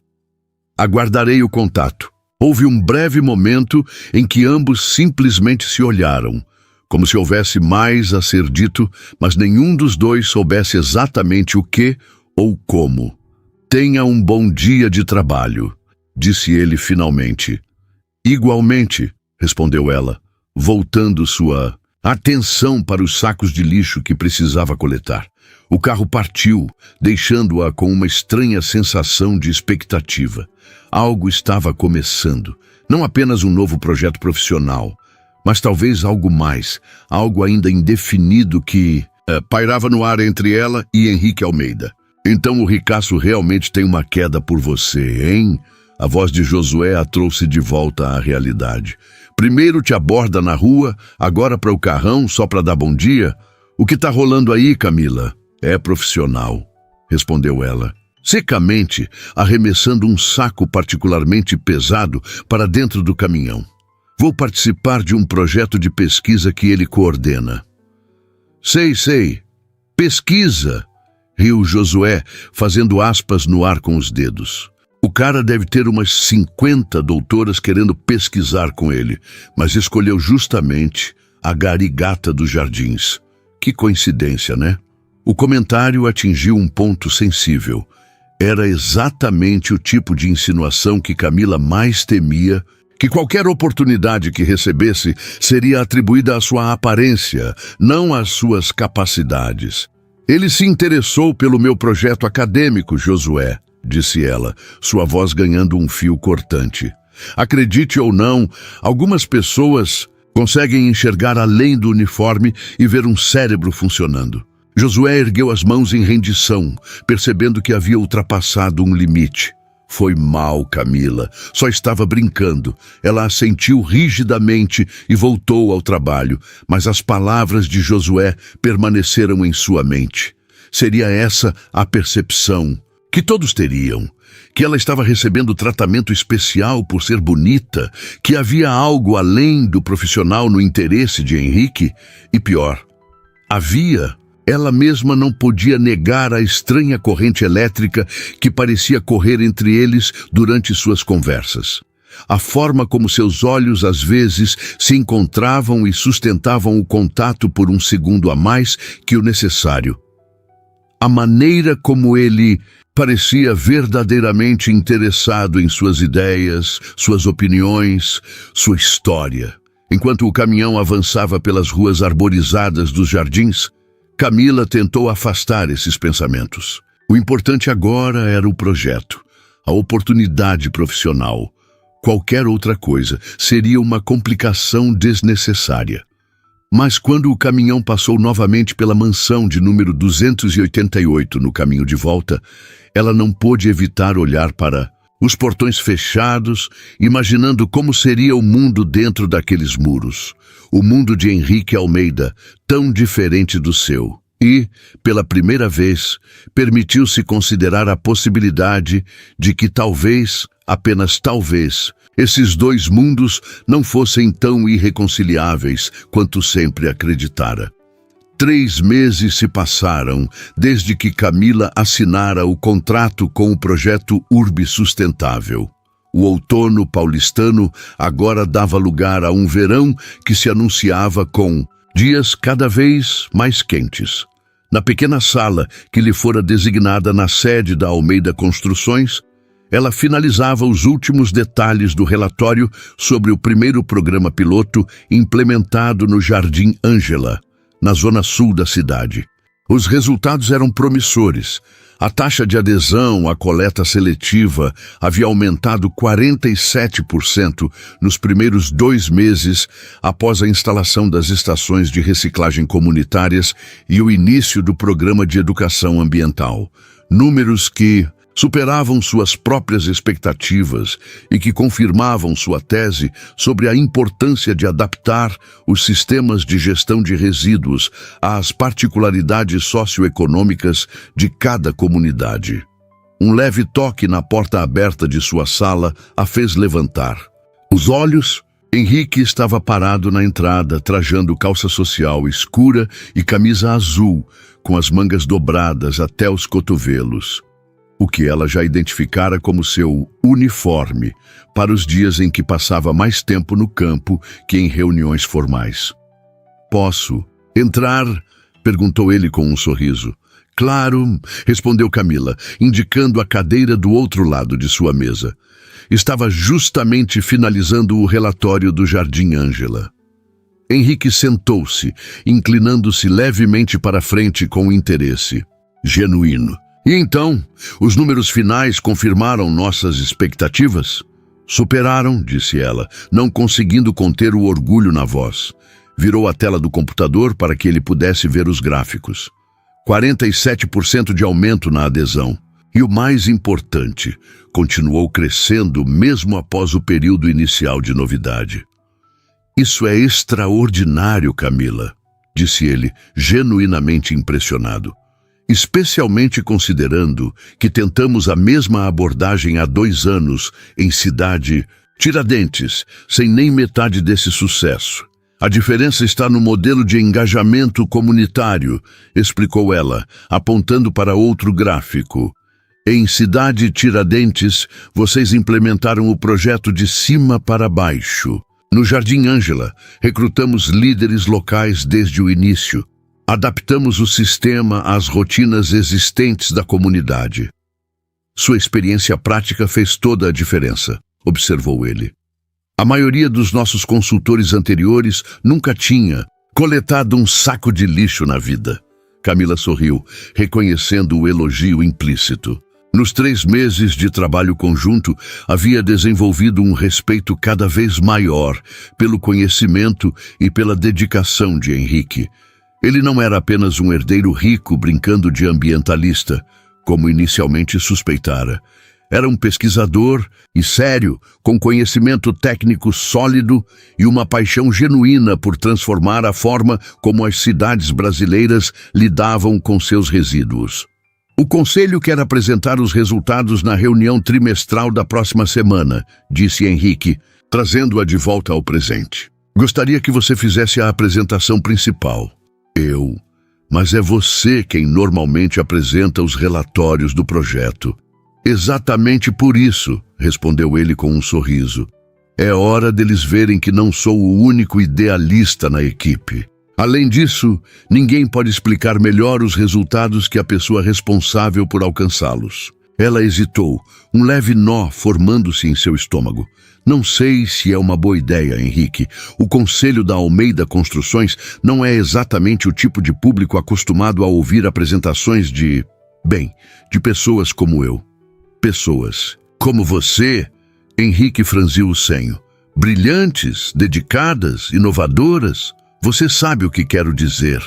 "Aguardarei o contato." Houve um breve momento em que ambos simplesmente se olharam, como se houvesse mais a ser dito, mas nenhum dos dois soubesse exatamente o que ou como. "Tenha um bom dia de trabalho", disse ele finalmente. "Igualmente", respondeu ela, voltando sua atenção para os sacos de lixo que precisava coletar. O carro partiu, deixando-a com uma estranha sensação de expectativa. Algo estava começando, não apenas um novo projeto profissional, mas talvez algo mais, algo ainda indefinido que pairava no ar entre ela e Henrique Almeida. "Então o ricaço realmente tem uma queda por você, hein?" A voz de Josué a trouxe de volta à realidade. "Primeiro te aborda na rua, agora para o carrão só para dar bom dia? O que está rolando aí, Camila?" "É profissional", respondeu ela, secamente, arremessando um saco particularmente pesado para dentro do caminhão. "Vou participar de um projeto de pesquisa que ele coordena." Sei. Pesquisa", riu Josué, fazendo aspas no ar com os dedos. "O cara deve ter umas 50 doutoras querendo pesquisar com ele, mas escolheu justamente a garigata dos jardins. Que coincidência, né?" O comentário atingiu um ponto sensível. Era exatamente o tipo de insinuação que Camila mais temia, que qualquer oportunidade que recebesse seria atribuída à sua aparência, não às suas capacidades. "Ele se interessou pelo meu projeto acadêmico, Josué", disse ela, sua voz ganhando um fio cortante. "Acredite ou não, algumas pessoas conseguem enxergar além do uniforme e ver um cérebro funcionando." Josué ergueu as mãos em rendição, percebendo que havia ultrapassado um limite. "Foi mal, Camila. Só estava brincando." Ela assentiu rigidamente e voltou ao trabalho, mas as palavras de Josué permaneceram em sua mente. Seria essa a percepção que todos teriam, que ela estava recebendo tratamento especial por ser bonita, que havia algo além do profissional no interesse de Henrique, e pior, ela mesma não podia negar a estranha corrente elétrica que parecia correr entre eles durante suas conversas. A forma como seus olhos às vezes se encontravam e sustentavam o contato por um segundo a mais que o necessário. A maneira como ele parecia verdadeiramente interessado em suas ideias, suas opiniões, sua história. Enquanto o caminhão avançava pelas ruas arborizadas dos jardins, Camila tentou afastar esses pensamentos. O importante agora era o projeto, a oportunidade profissional. Qualquer outra coisa seria uma complicação desnecessária. Mas quando o caminhão passou novamente pela mansão de número 288 no caminho de volta, ela não pôde evitar olhar para os portões fechados, imaginando como seria o mundo dentro daqueles muros. O mundo de Henrique Almeida, tão diferente do seu. E, pela primeira vez, permitiu-se considerar a possibilidade de que talvez, apenas talvez, esses dois mundos não fossem tão irreconciliáveis quanto sempre acreditara. 3 meses se passaram desde que Camila assinara o contrato com o projeto Urbe Sustentável. O outono paulistano agora dava lugar a um verão que se anunciava com dias cada vez mais quentes. Na pequena sala que lhe fora designada na sede da Almeida Construções, ela finalizava os últimos detalhes do relatório sobre o primeiro programa piloto implementado no Jardim Ângela, na zona sul da cidade. Os resultados eram promissores. A taxa de adesão à coleta seletiva havia aumentado 47% nos primeiros 2 meses após a instalação das estações de reciclagem comunitárias e o início do programa de educação ambiental. Números que superavam suas próprias expectativas e que confirmavam sua tese sobre a importância de adaptar os sistemas de gestão de resíduos às particularidades socioeconômicas de cada comunidade. Um leve toque na porta aberta de sua sala a fez levantar. Os olhos, Henrique estava parado na entrada, trajando calça social escura e camisa azul, com as mangas dobradas até os cotovelos, o que ela já identificara como seu uniforme para os dias em que passava mais tempo no campo que em reuniões formais. "Posso entrar?" perguntou ele com um sorriso. "Claro", respondeu Camila, indicando a cadeira do outro lado de sua mesa. Estava justamente finalizando o relatório do Jardim Ângela. Henrique sentou-se, inclinando-se levemente para frente com interesse genuíno. "E então, os números finais confirmaram nossas expectativas?" "Superaram", disse ela, não conseguindo conter o orgulho na voz. Virou a tela do computador para que ele pudesse ver os gráficos. 47% de aumento na adesão. E o mais importante, continuou crescendo mesmo após o período inicial de novidade. "Isso é extraordinário, Camila", disse ele, genuinamente impressionado. "Especialmente considerando que tentamos a mesma abordagem há 2 anos em cidade Tiradentes, sem nem metade desse sucesso. A diferença está no modelo de engajamento comunitário", explicou ela, apontando para outro gráfico. "Em cidade Tiradentes, vocês implementaram o projeto de cima para baixo. No Jardim Ângela, recrutamos líderes locais desde o início. Adaptamos o sistema às rotinas existentes da comunidade." "Sua experiência prática fez toda a diferença", observou ele. "A maioria dos nossos consultores anteriores nunca tinha coletado um saco de lixo na vida." Camila sorriu, reconhecendo o elogio implícito. Nos 3 meses de trabalho conjunto, havia desenvolvido um respeito cada vez maior pelo conhecimento e pela dedicação de Henrique. Ele não era apenas um herdeiro rico brincando de ambientalista, como inicialmente suspeitara. Era um pesquisador e sério, com conhecimento técnico sólido e uma paixão genuína por transformar a forma como as cidades brasileiras lidavam com seus resíduos. "O conselho quer apresentar os resultados na reunião trimestral da próxima semana", disse Henrique, trazendo-a de volta ao presente. "Gostaria que você fizesse a apresentação principal." Mas é você quem normalmente apresenta os relatórios do projeto." "Exatamente por isso", respondeu ele com um sorriso. "É hora deles verem que não sou o único idealista na equipe. Além disso, ninguém pode explicar melhor os resultados que a pessoa responsável por alcançá-los." Ela hesitou, um leve nó formando-se em seu estômago. "Não sei se é uma boa ideia, Henrique. O Conselho da Almeida Construções não é exatamente o tipo de público acostumado a ouvir apresentações de pessoas como eu." "Pessoas como você?" Henrique franziu o senho. "Brilhantes, dedicadas, inovadoras. Você sabe o que quero dizer",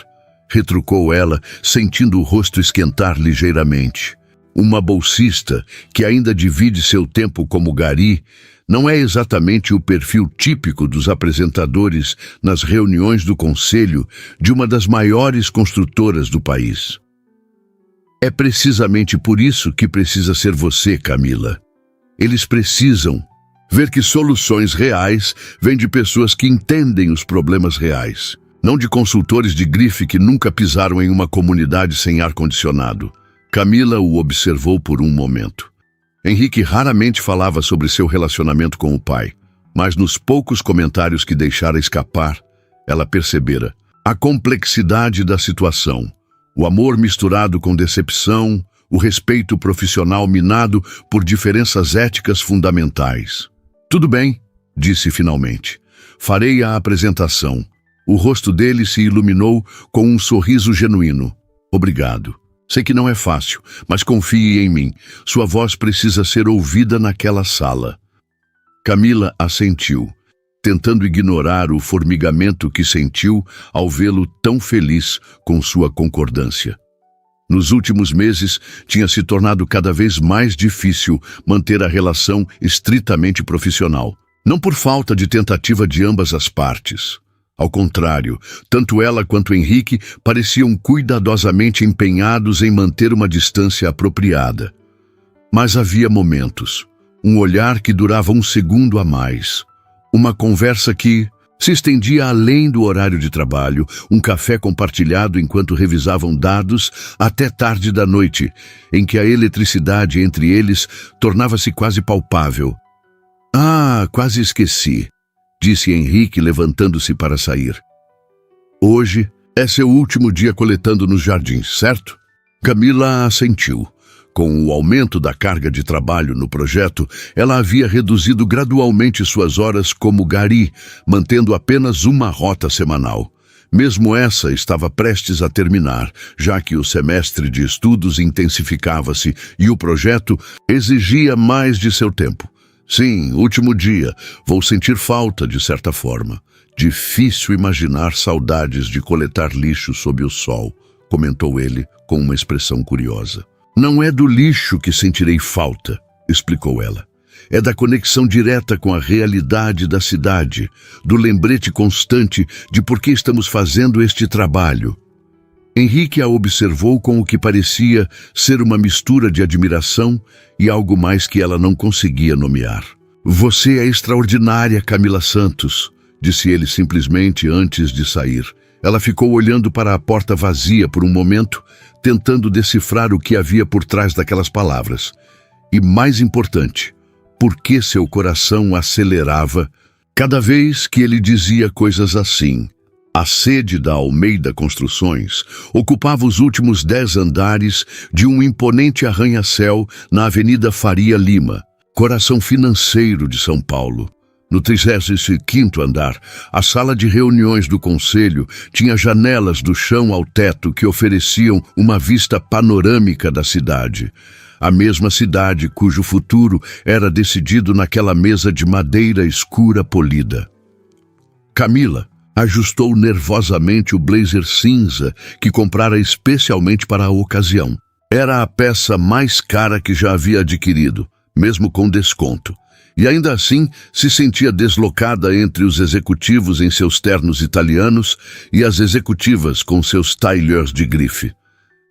retrucou ela, sentindo o rosto esquentar ligeiramente. Uma bolsista que ainda divide seu tempo como gari não é exatamente o perfil típico dos apresentadores nas reuniões do conselho de uma das maiores construtoras do país. "É precisamente por isso que precisa ser você, Camila. Eles precisam ver que soluções reais vêm de pessoas que entendem os problemas reais, não de consultores de grife que nunca pisaram em uma comunidade sem ar-condicionado." Camila o observou por um momento. Henrique raramente falava sobre seu relacionamento com o pai, mas nos poucos comentários que deixara escapar, ela percebera a complexidade da situação, O amor misturado com decepção, o respeito profissional minado por diferenças éticas fundamentais. Tudo bem, disse finalmente. Farei a apresentação. O rosto dele se iluminou com um sorriso genuíno. Obrigado. Sei que não é fácil, mas confie em mim. Sua voz precisa ser ouvida naquela sala. Camila assentiu, tentando ignorar o formigamento que sentiu ao vê-lo tão feliz com sua concordância. Nos últimos meses, tinha se tornado cada vez mais difícil manter a relação estritamente profissional. Não por falta de tentativa de ambas as partes. Ao contrário, tanto ela quanto Henrique pareciam cuidadosamente empenhados em manter uma distância apropriada. Mas havia momentos, um olhar que durava um segundo a mais, uma conversa que se estendia além do horário de trabalho, um café compartilhado enquanto revisavam dados até tarde da noite, em que a eletricidade entre eles tornava-se quase palpável. Ah, quase esqueci, disse Henrique levantando-se para sair. Hoje é seu último dia coletando nos jardins, certo? Camila assentiu. Com o aumento da carga de trabalho no projeto, ela havia reduzido gradualmente suas horas como gari, mantendo apenas uma rota semanal. Mesmo essa estava prestes a terminar, já que o semestre de estudos intensificava-se e o projeto exigia mais de seu tempo. Sim, último dia. Vou sentir falta, de certa forma. Difícil imaginar saudades de coletar lixo sob o sol, comentou ele com uma expressão curiosa. Não é do lixo que sentirei falta, explicou ela. É da conexão direta com a realidade da cidade, do lembrete constante de por que estamos fazendo este trabalho. Henrique a observou com o que parecia ser uma mistura de admiração e algo mais que ela não conseguia nomear. Você é extraordinária, Camila Santos, disse ele simplesmente antes de sair. Ela ficou olhando para a porta vazia por um momento, tentando decifrar o que havia por trás daquelas palavras. E mais importante, por que seu coração acelerava cada vez que ele dizia coisas assim. A sede da Almeida Construções ocupava os últimos 10 andares de um imponente arranha-céu na Avenida Faria Lima, coração financeiro de São Paulo. No 35º andar, a sala de reuniões do conselho tinha janelas do chão ao teto que ofereciam uma vista panorâmica da cidade. A mesma cidade cujo futuro era decidido naquela mesa de madeira escura polida. Camila ajustou nervosamente o blazer cinza que comprara especialmente para a ocasião. Era a peça mais cara que já havia adquirido, mesmo com desconto. E ainda assim se sentia deslocada entre os executivos em seus ternos italianos e as executivas com seus tailleurs de grife.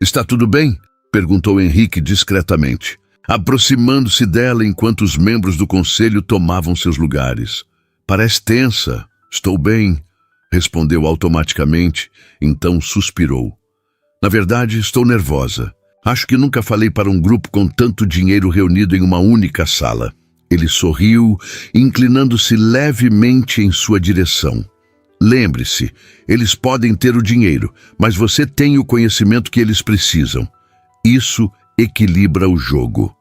Está tudo bem? Perguntou Henrique discretamente, aproximando-se dela enquanto os membros do conselho tomavam seus lugares. Parece tensa. Estou bem, respondeu automaticamente, então suspirou. Na verdade, estou nervosa. Acho que nunca falei para um grupo com tanto dinheiro reunido em uma única sala. Ele sorriu, inclinando-se levemente em sua direção. Lembre-se, eles podem ter o dinheiro, mas você tem o conhecimento que eles precisam. Isso equilibra o jogo.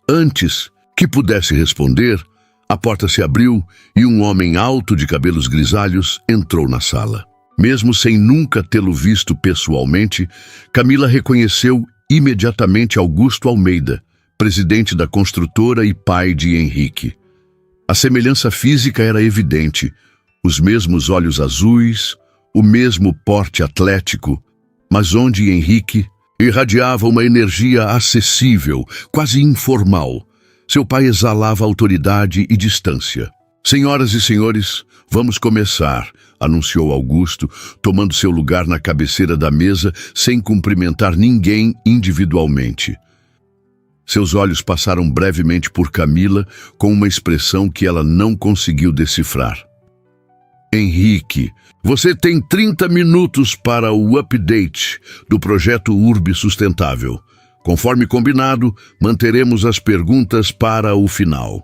Antes que pudesse responder, a porta se abriu e um homem alto de cabelos grisalhos entrou na sala. Mesmo sem nunca tê-lo visto pessoalmente, Camila reconheceu imediatamente Augusto Almeida, presidente da construtora e pai de Henrique. A semelhança física era evidente, os mesmos olhos azuis, o mesmo porte atlético, mas onde Henrique irradiava uma energia acessível, quase informal. Seu pai exalava autoridade e distância. Senhoras e senhores, vamos começar, anunciou Augusto, tomando seu lugar na cabeceira da mesa sem cumprimentar ninguém individualmente. Seus olhos passaram brevemente por Camila com uma expressão que ela não conseguiu decifrar. Henrique, você tem 30 minutos para o update do projeto Urbe Sustentável. Conforme combinado, manteremos as perguntas para o final.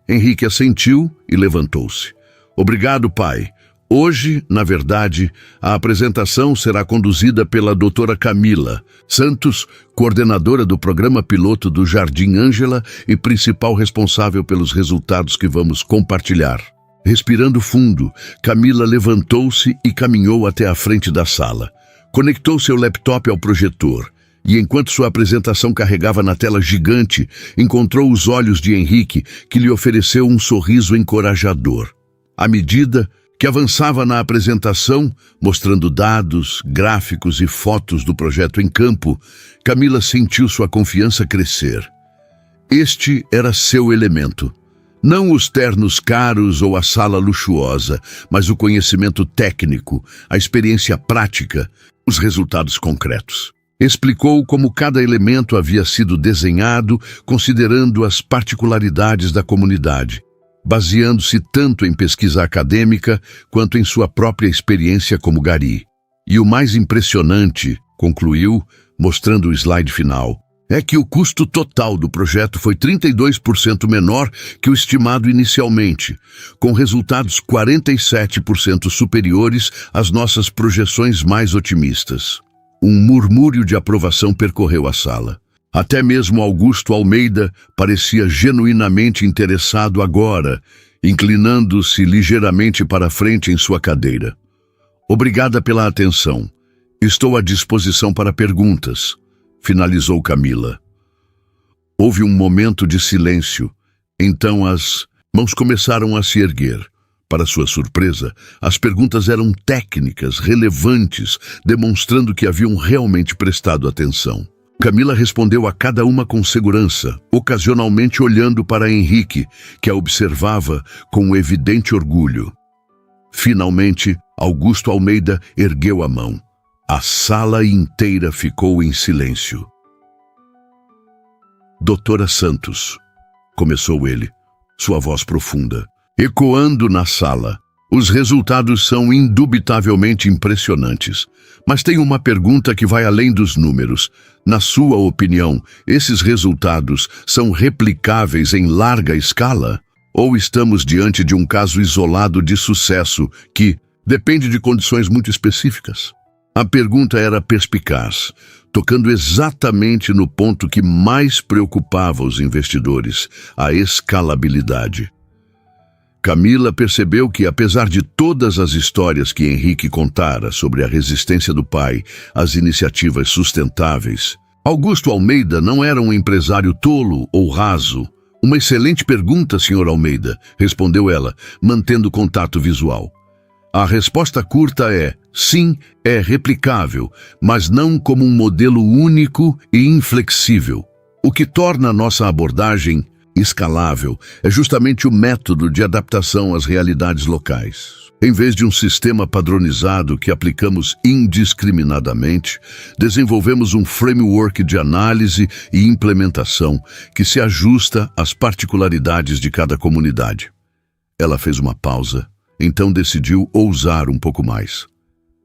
Henrique assentiu e levantou-se. Obrigado, pai. Hoje, na verdade, a apresentação será conduzida pela doutora Camila Santos, coordenadora do programa piloto do Jardim Ângela e principal responsável pelos resultados que vamos compartilhar. Respirando fundo, Camila levantou-se e caminhou até a frente da sala. Conectou seu laptop ao projetor e, enquanto sua apresentação carregava na tela gigante, encontrou os olhos de Henrique, que lhe ofereceu um sorriso encorajador. À medida que avançava na apresentação, mostrando dados, gráficos e fotos do projeto em campo, Camila sentiu sua confiança crescer. Este era seu elemento. Não os ternos caros ou a sala luxuosa, mas o conhecimento técnico, a experiência prática, os resultados concretos. Explicou como cada elemento havia sido desenhado, considerando as particularidades da comunidade, baseando-se tanto em pesquisa acadêmica quanto em sua própria experiência como gari. E o mais impressionante, concluiu, mostrando o slide final, é que o custo total do projeto foi 32% menor que o estimado inicialmente, com resultados 47% superiores às nossas projeções mais otimistas. Um murmúrio de aprovação percorreu a sala. Até mesmo Augusto Almeida parecia genuinamente interessado agora, inclinando-se ligeiramente para frente em sua cadeira. Obrigada pela atenção. Estou à disposição para perguntas, finalizou Camila. Houve um momento de silêncio. Então as mãos começaram a se erguer. Para sua surpresa, as perguntas eram técnicas, relevantes, demonstrando que haviam realmente prestado atenção. Camila respondeu a cada uma com segurança, ocasionalmente olhando para Henrique, que a observava com evidente orgulho. Finalmente, Augusto Almeida ergueu a mão. A sala inteira ficou em silêncio. Doutora Santos, começou ele, sua voz profunda, ecoando na sala. Os resultados são indubitavelmente impressionantes, mas tem uma pergunta que vai além dos números. Na sua opinião, esses resultados são replicáveis em larga escala? Ou estamos diante de um caso isolado de sucesso que depende de condições muito específicas? A pergunta era perspicaz, tocando exatamente no ponto que mais preocupava os investidores, a escalabilidade. Camila percebeu que, apesar de todas as histórias que Henrique contara sobre a resistência do pai às iniciativas sustentáveis, Augusto Almeida não era um empresário tolo ou raso. Uma excelente pergunta, Sr. Almeida, respondeu ela, mantendo contato visual. A resposta curta é, sim, é replicável, mas não como um modelo único e inflexível. O que torna nossa abordagem escalável é justamente o método de adaptação às realidades locais. Em vez de um sistema padronizado que aplicamos indiscriminadamente, desenvolvemos um framework de análise e implementação que se ajusta às particularidades de cada comunidade. Ela fez uma pausa, então decidiu ousar um pouco mais.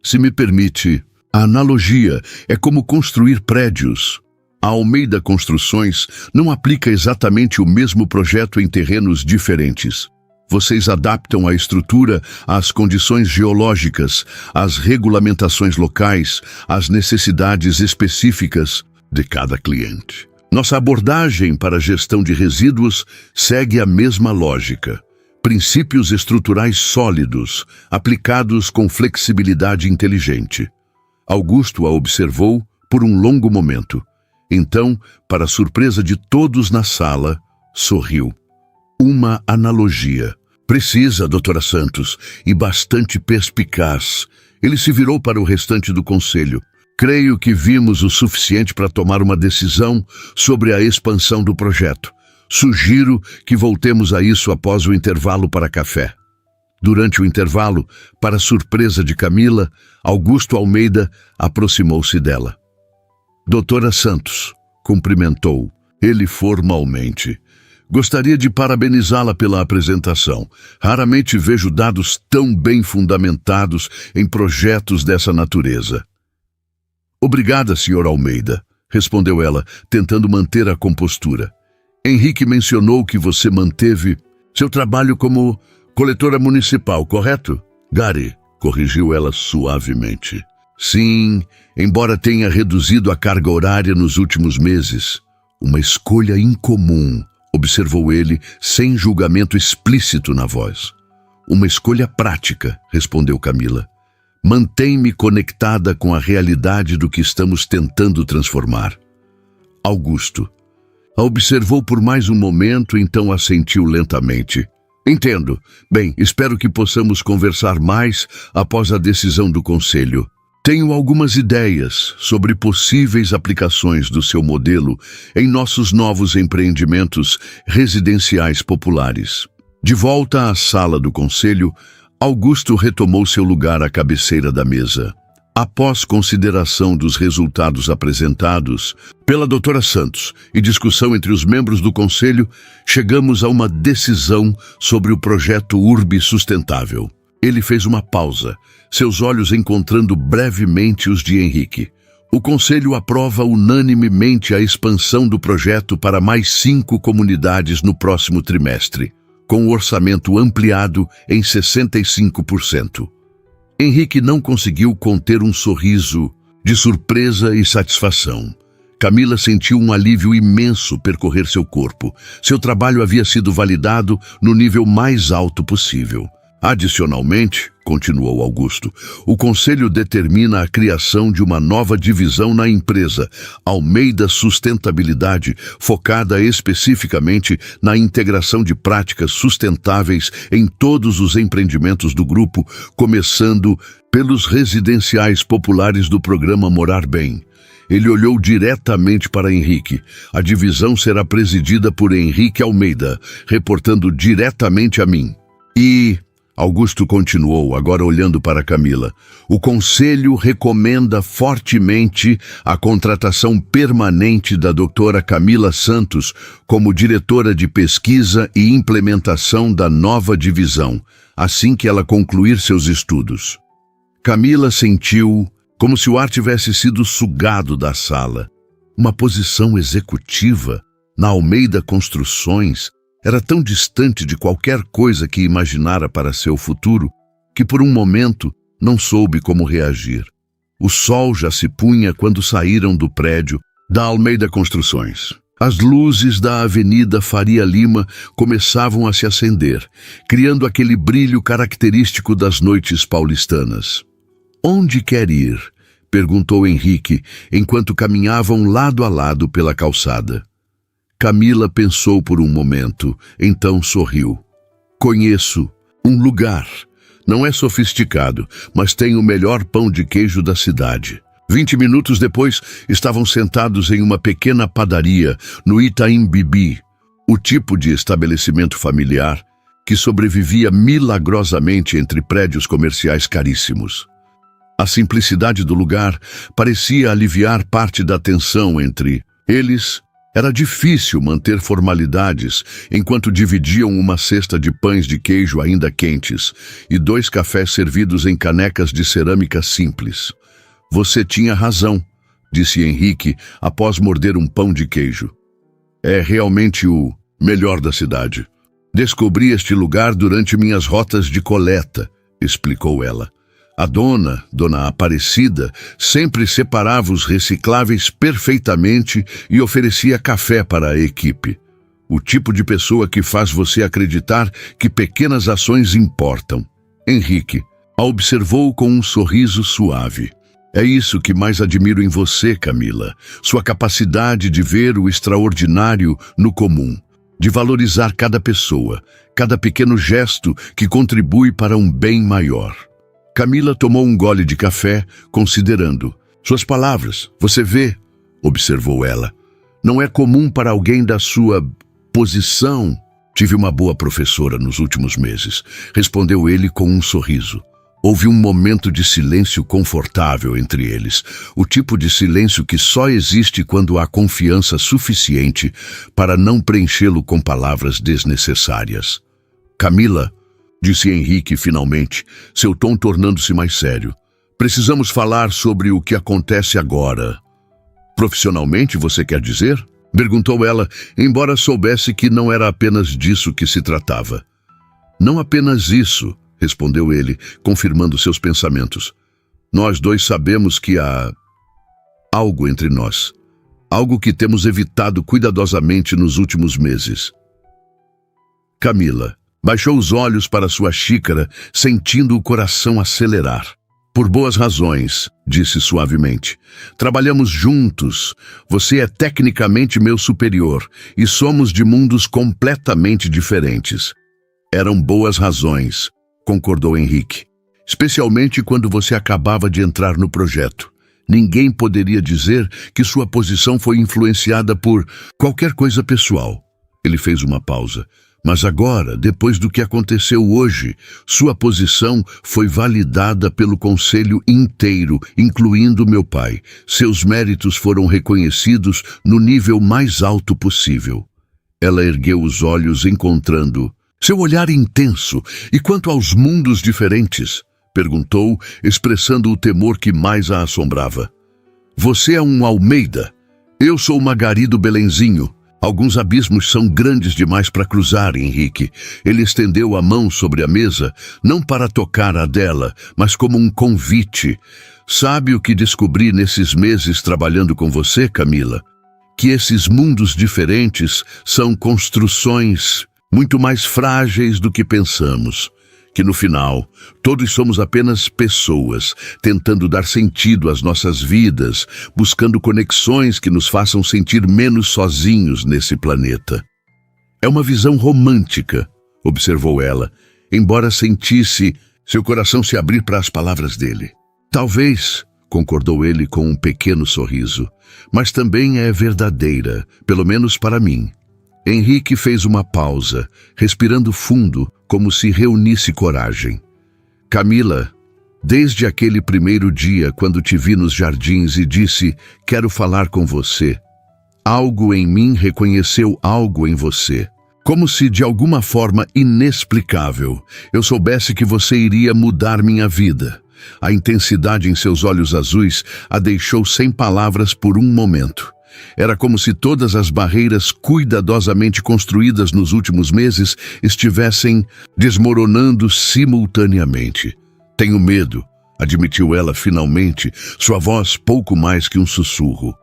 Se me permite, a analogia é como construir prédios. A Almeida Construções não aplica exatamente o mesmo projeto em terrenos diferentes. Vocês adaptam a estrutura às condições geológicas, às regulamentações locais, às necessidades específicas de cada cliente. Nossa abordagem para a gestão de resíduos segue a mesma lógica. Princípios estruturais sólidos, aplicados com flexibilidade inteligente. Augusto a observou por um longo momento. Então, para surpresa de todos na sala, sorriu. Uma analogia. Precisa, doutora Santos, e bastante perspicaz. Ele se virou para o restante do conselho. Creio que vimos o suficiente para tomar uma decisão sobre a expansão do projeto. Sugiro que voltemos a isso após o intervalo para café. Durante o intervalo, para surpresa de Camila, Augusto Almeida aproximou-se dela. Doutora Santos, cumprimentou ele formalmente. Gostaria de parabenizá-la pela apresentação. Raramente vejo dados tão bem fundamentados em projetos dessa natureza. Obrigada, Sr. Almeida, respondeu ela, tentando manter a compostura. Henrique mencionou que você manteve seu trabalho como coletora municipal, correto? Gary, corrigiu ela suavemente. Sim, embora tenha reduzido a carga horária nos últimos meses. Uma escolha incomum, observou ele, sem julgamento explícito na voz. Uma escolha prática, respondeu Camila. Mantém-me conectada com a realidade do que estamos tentando transformar. Augusto a observou por mais um momento, então assentiu lentamente. Entendo. Bem, espero que possamos conversar mais após a decisão do conselho. Tenho algumas ideias sobre possíveis aplicações do seu modelo em nossos novos empreendimentos residenciais populares. De volta à sala do conselho, Augusto retomou seu lugar à cabeceira da mesa. Após consideração dos resultados apresentados pela doutora Santos e discussão entre os membros do conselho, chegamos a uma decisão sobre o projeto Urbe Sustentável. Ele fez uma pausa, seus olhos encontrando brevemente os de Henrique. O conselho aprova unanimemente a expansão do projeto para mais 5 comunidades no próximo trimestre, com o orçamento ampliado em 65%. Henrique não conseguiu conter um sorriso de surpresa e satisfação. Camila sentiu um alívio imenso percorrer seu corpo. Seu trabalho havia sido validado no nível mais alto possível. Adicionalmente, continuou Augusto, o Conselho determina a criação de uma nova divisão na empresa, Almeida Sustentabilidade, focada especificamente na integração de práticas sustentáveis em todos os empreendimentos do grupo, começando pelos residenciais populares do programa Morar Bem. Ele olhou diretamente para Henrique. A divisão será presidida por Henrique Almeida, reportando diretamente a mim. Augusto continuou, agora olhando para Camila. O Conselho recomenda fortemente a contratação permanente da doutora Camila Santos como diretora de pesquisa e implementação da nova divisão, assim que ela concluir seus estudos. Camila sentiu como se o ar tivesse sido sugado da sala. Uma posição executiva na Almeida Construções era tão distante de qualquer coisa que imaginara para seu futuro, que por um momento não soube como reagir. O sol já se punha quando saíram do prédio da Almeida Construções. As luzes da Avenida Faria Lima começavam a se acender, criando aquele brilho característico das noites paulistanas. "Onde quer ir?" perguntou Henrique, enquanto caminhavam lado a lado pela calçada. Camila pensou por um momento, então sorriu. "Conheço um lugar. Não é sofisticado, mas tem o melhor pão de queijo da cidade." 20 minutos depois, estavam sentados em uma pequena padaria no Itaim Bibi, o tipo de estabelecimento familiar que sobrevivia milagrosamente entre prédios comerciais caríssimos. A simplicidade do lugar parecia aliviar parte da tensão entre eles. Era difícil manter formalidades enquanto dividiam uma cesta de pães de queijo ainda quentes e 2 cafés servidos em canecas de cerâmica simples. "Você tinha razão", disse Henrique após morder um pão de queijo. "É realmente o melhor da cidade. Descobri este lugar durante minhas rotas de coleta", explicou ela. A dona Aparecida, sempre separava os recicláveis perfeitamente e oferecia café para a equipe. O tipo de pessoa que faz você acreditar que pequenas ações importam. Henrique a observou com um sorriso suave. "É isso que mais admiro em você, Camila. Sua capacidade de ver o extraordinário no comum, de valorizar cada pessoa, cada pequeno gesto que contribui para um bem maior." Camila tomou um gole de café, considerando. "Suas palavras, você vê", observou ela. "Não é comum para alguém da sua posição." "Tive uma boa professora nos últimos meses", respondeu ele com um sorriso. Houve um momento de silêncio confortável entre eles, o tipo de silêncio que só existe quando há confiança suficiente para não preenchê-lo com palavras desnecessárias. "Camila", disse Henrique finalmente, seu tom tornando-se mais sério, "precisamos falar sobre o que acontece agora." "Profissionalmente, você quer dizer?" perguntou ela, embora soubesse que não era apenas disso que se tratava. "Não apenas isso", respondeu ele, confirmando seus pensamentos. Nós dois sabemos que há algo entre nós. Algo que temos evitado cuidadosamente nos últimos meses. Camila baixou os olhos para sua xícara, sentindo o coração acelerar. Por boas razões, disse suavemente. Trabalhamos juntos. Você é tecnicamente meu superior e somos de mundos completamente diferentes. Eram boas razões, concordou Henrique. Especialmente quando você acabava de entrar no projeto. Ninguém poderia dizer que sua posição foi influenciada por qualquer coisa pessoal. Ele fez uma pausa. Mas agora, depois do que aconteceu hoje, sua posição foi validada pelo conselho inteiro, incluindo meu pai. Seus méritos foram reconhecidos no nível mais alto possível. Ela ergueu os olhos, encontrando seu olhar intenso. E quanto aos mundos diferentes? Perguntou, expressando o temor que mais a assombrava. Você é um Almeida. Eu sou Magarido Belenzinho. Alguns abismos são grandes demais para cruzar, Henrique. Ele estendeu a mão sobre a mesa, não para tocar a dela, mas como um convite. Sabe o que descobri nesses meses trabalhando com você, Camila? Que esses mundos diferentes são construções muito mais frágeis do que pensamos. Que no final, todos somos apenas pessoas, tentando dar sentido às nossas vidas, buscando conexões que nos façam sentir menos sozinhos nesse planeta. É uma visão romântica, observou ela, embora sentisse seu coração se abrir para as palavras dele. Talvez, concordou ele com um pequeno sorriso, mas também é verdadeira, pelo menos para mim. Henrique fez uma pausa, respirando fundo, como se reunisse coragem. Camila, desde aquele primeiro dia quando te vi nos jardins e disse, quero falar com você, algo em mim reconheceu algo em você. Como se de alguma forma inexplicável eu soubesse que você iria mudar minha vida. A intensidade em seus olhos azuis a deixou sem palavras por um momento. Era como se todas as barreiras cuidadosamente construídas nos últimos meses estivessem desmoronando simultaneamente. Tenho medo, admitiu ela finalmente, sua voz pouco mais que um sussurro.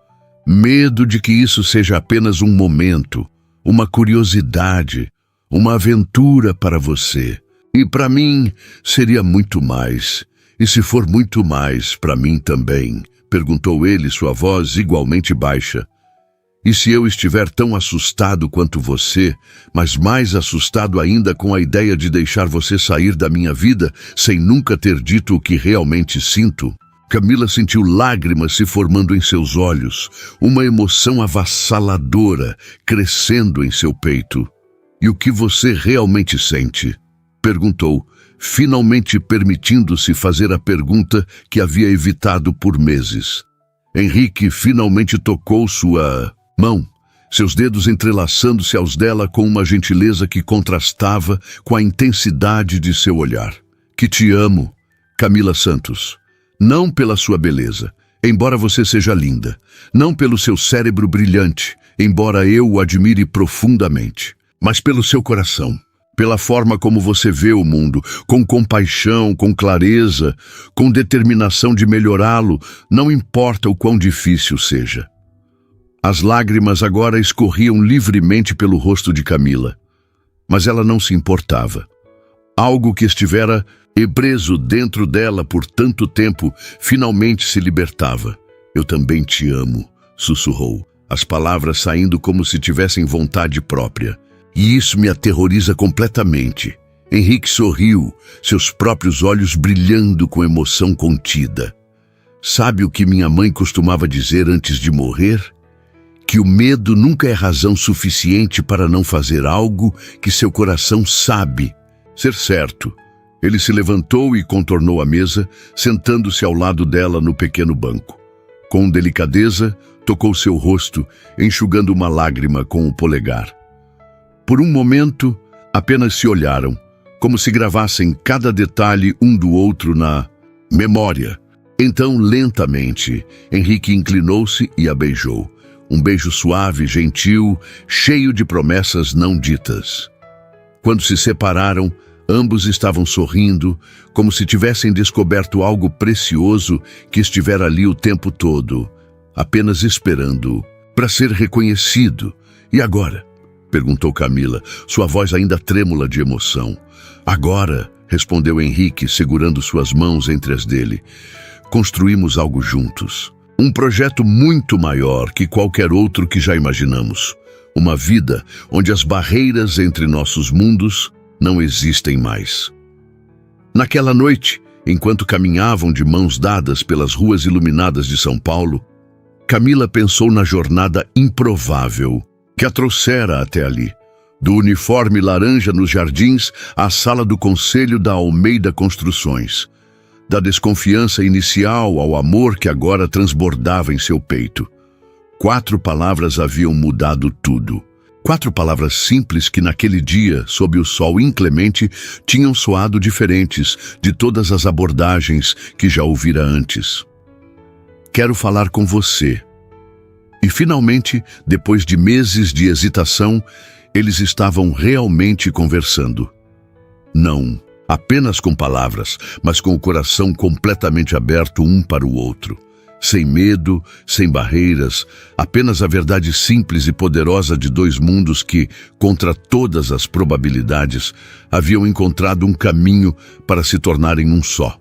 Medo de que isso seja apenas um momento, uma curiosidade, uma aventura para você. E para mim seria muito mais. E se for muito mais, para mim também. Perguntou ele, sua voz igualmente baixa. E se eu estiver tão assustado quanto você, mas mais assustado ainda com a ideia de deixar você sair da minha vida sem nunca ter dito o que realmente sinto? Camila sentiu lágrimas se formando em seus olhos, uma emoção avassaladora crescendo em seu peito. E o que você realmente sente? Perguntou, finalmente permitindo-se fazer a pergunta que havia evitado por meses. Henrique finalmente tocou sua mão, seus dedos entrelaçando-se aos dela com uma gentileza que contrastava com a intensidade de seu olhar. Que te amo, Camila Santos. Não pela sua beleza, embora você seja linda. Não pelo seu cérebro brilhante, embora eu o admire profundamente. Mas pelo seu coração. Pela forma como você vê o mundo, com compaixão, com clareza, com determinação de melhorá-lo, não importa o quão difícil seja. As lágrimas agora escorriam livremente pelo rosto de Camila, mas ela não se importava. Algo que estivera preso dentro dela por tanto tempo, finalmente se libertava. Eu também te amo, sussurrou, as palavras saindo como se tivessem vontade própria. E isso me aterroriza completamente. Henrique sorriu, seus próprios olhos brilhando com emoção contida. Sabe o que minha mãe costumava dizer antes de morrer? Que o medo nunca é razão suficiente para não fazer algo que seu coração sabe ser certo. Ele se levantou e contornou a mesa, sentando-se ao lado dela no pequeno banco. Com delicadeza, tocou seu rosto, enxugando uma lágrima com o polegar. Por um momento, apenas se olharam, como se gravassem cada detalhe um do outro na memória. Então, lentamente, Henrique inclinou-se e a beijou. Um beijo suave, gentil, cheio de promessas não ditas. Quando se separaram, Ambos estavam sorrindo, como se tivessem descoberto algo precioso que estivera ali o tempo todo, apenas esperando para ser reconhecido. E agora? Perguntou Camila, sua voz ainda trêmula de emoção. Agora, respondeu Henrique, segurando suas mãos entre as dele. Construímos algo juntos. Um projeto muito maior que qualquer outro que já imaginamos. Uma vida onde as barreiras entre nossos mundos não existem mais. Naquela noite, enquanto caminhavam de mãos dadas pelas ruas iluminadas de São Paulo, Camila pensou na jornada improvável que a trouxera até ali. Do uniforme laranja nos jardins à sala do Conselho da Almeida Construções. Da desconfiança inicial ao amor que agora transbordava em seu peito. 4 palavras haviam mudado tudo. 4 palavras simples que naquele dia, sob o sol inclemente, tinham soado diferentes de todas as abordagens que já ouvira antes. Quero falar com você. E finalmente, depois de meses de hesitação, eles estavam realmente conversando. Não apenas com palavras, mas com o coração completamente aberto um para o outro. Sem medo, sem barreiras, apenas a verdade simples e poderosa de 2 mundos que, contra todas as probabilidades, haviam encontrado um caminho para se tornarem um só.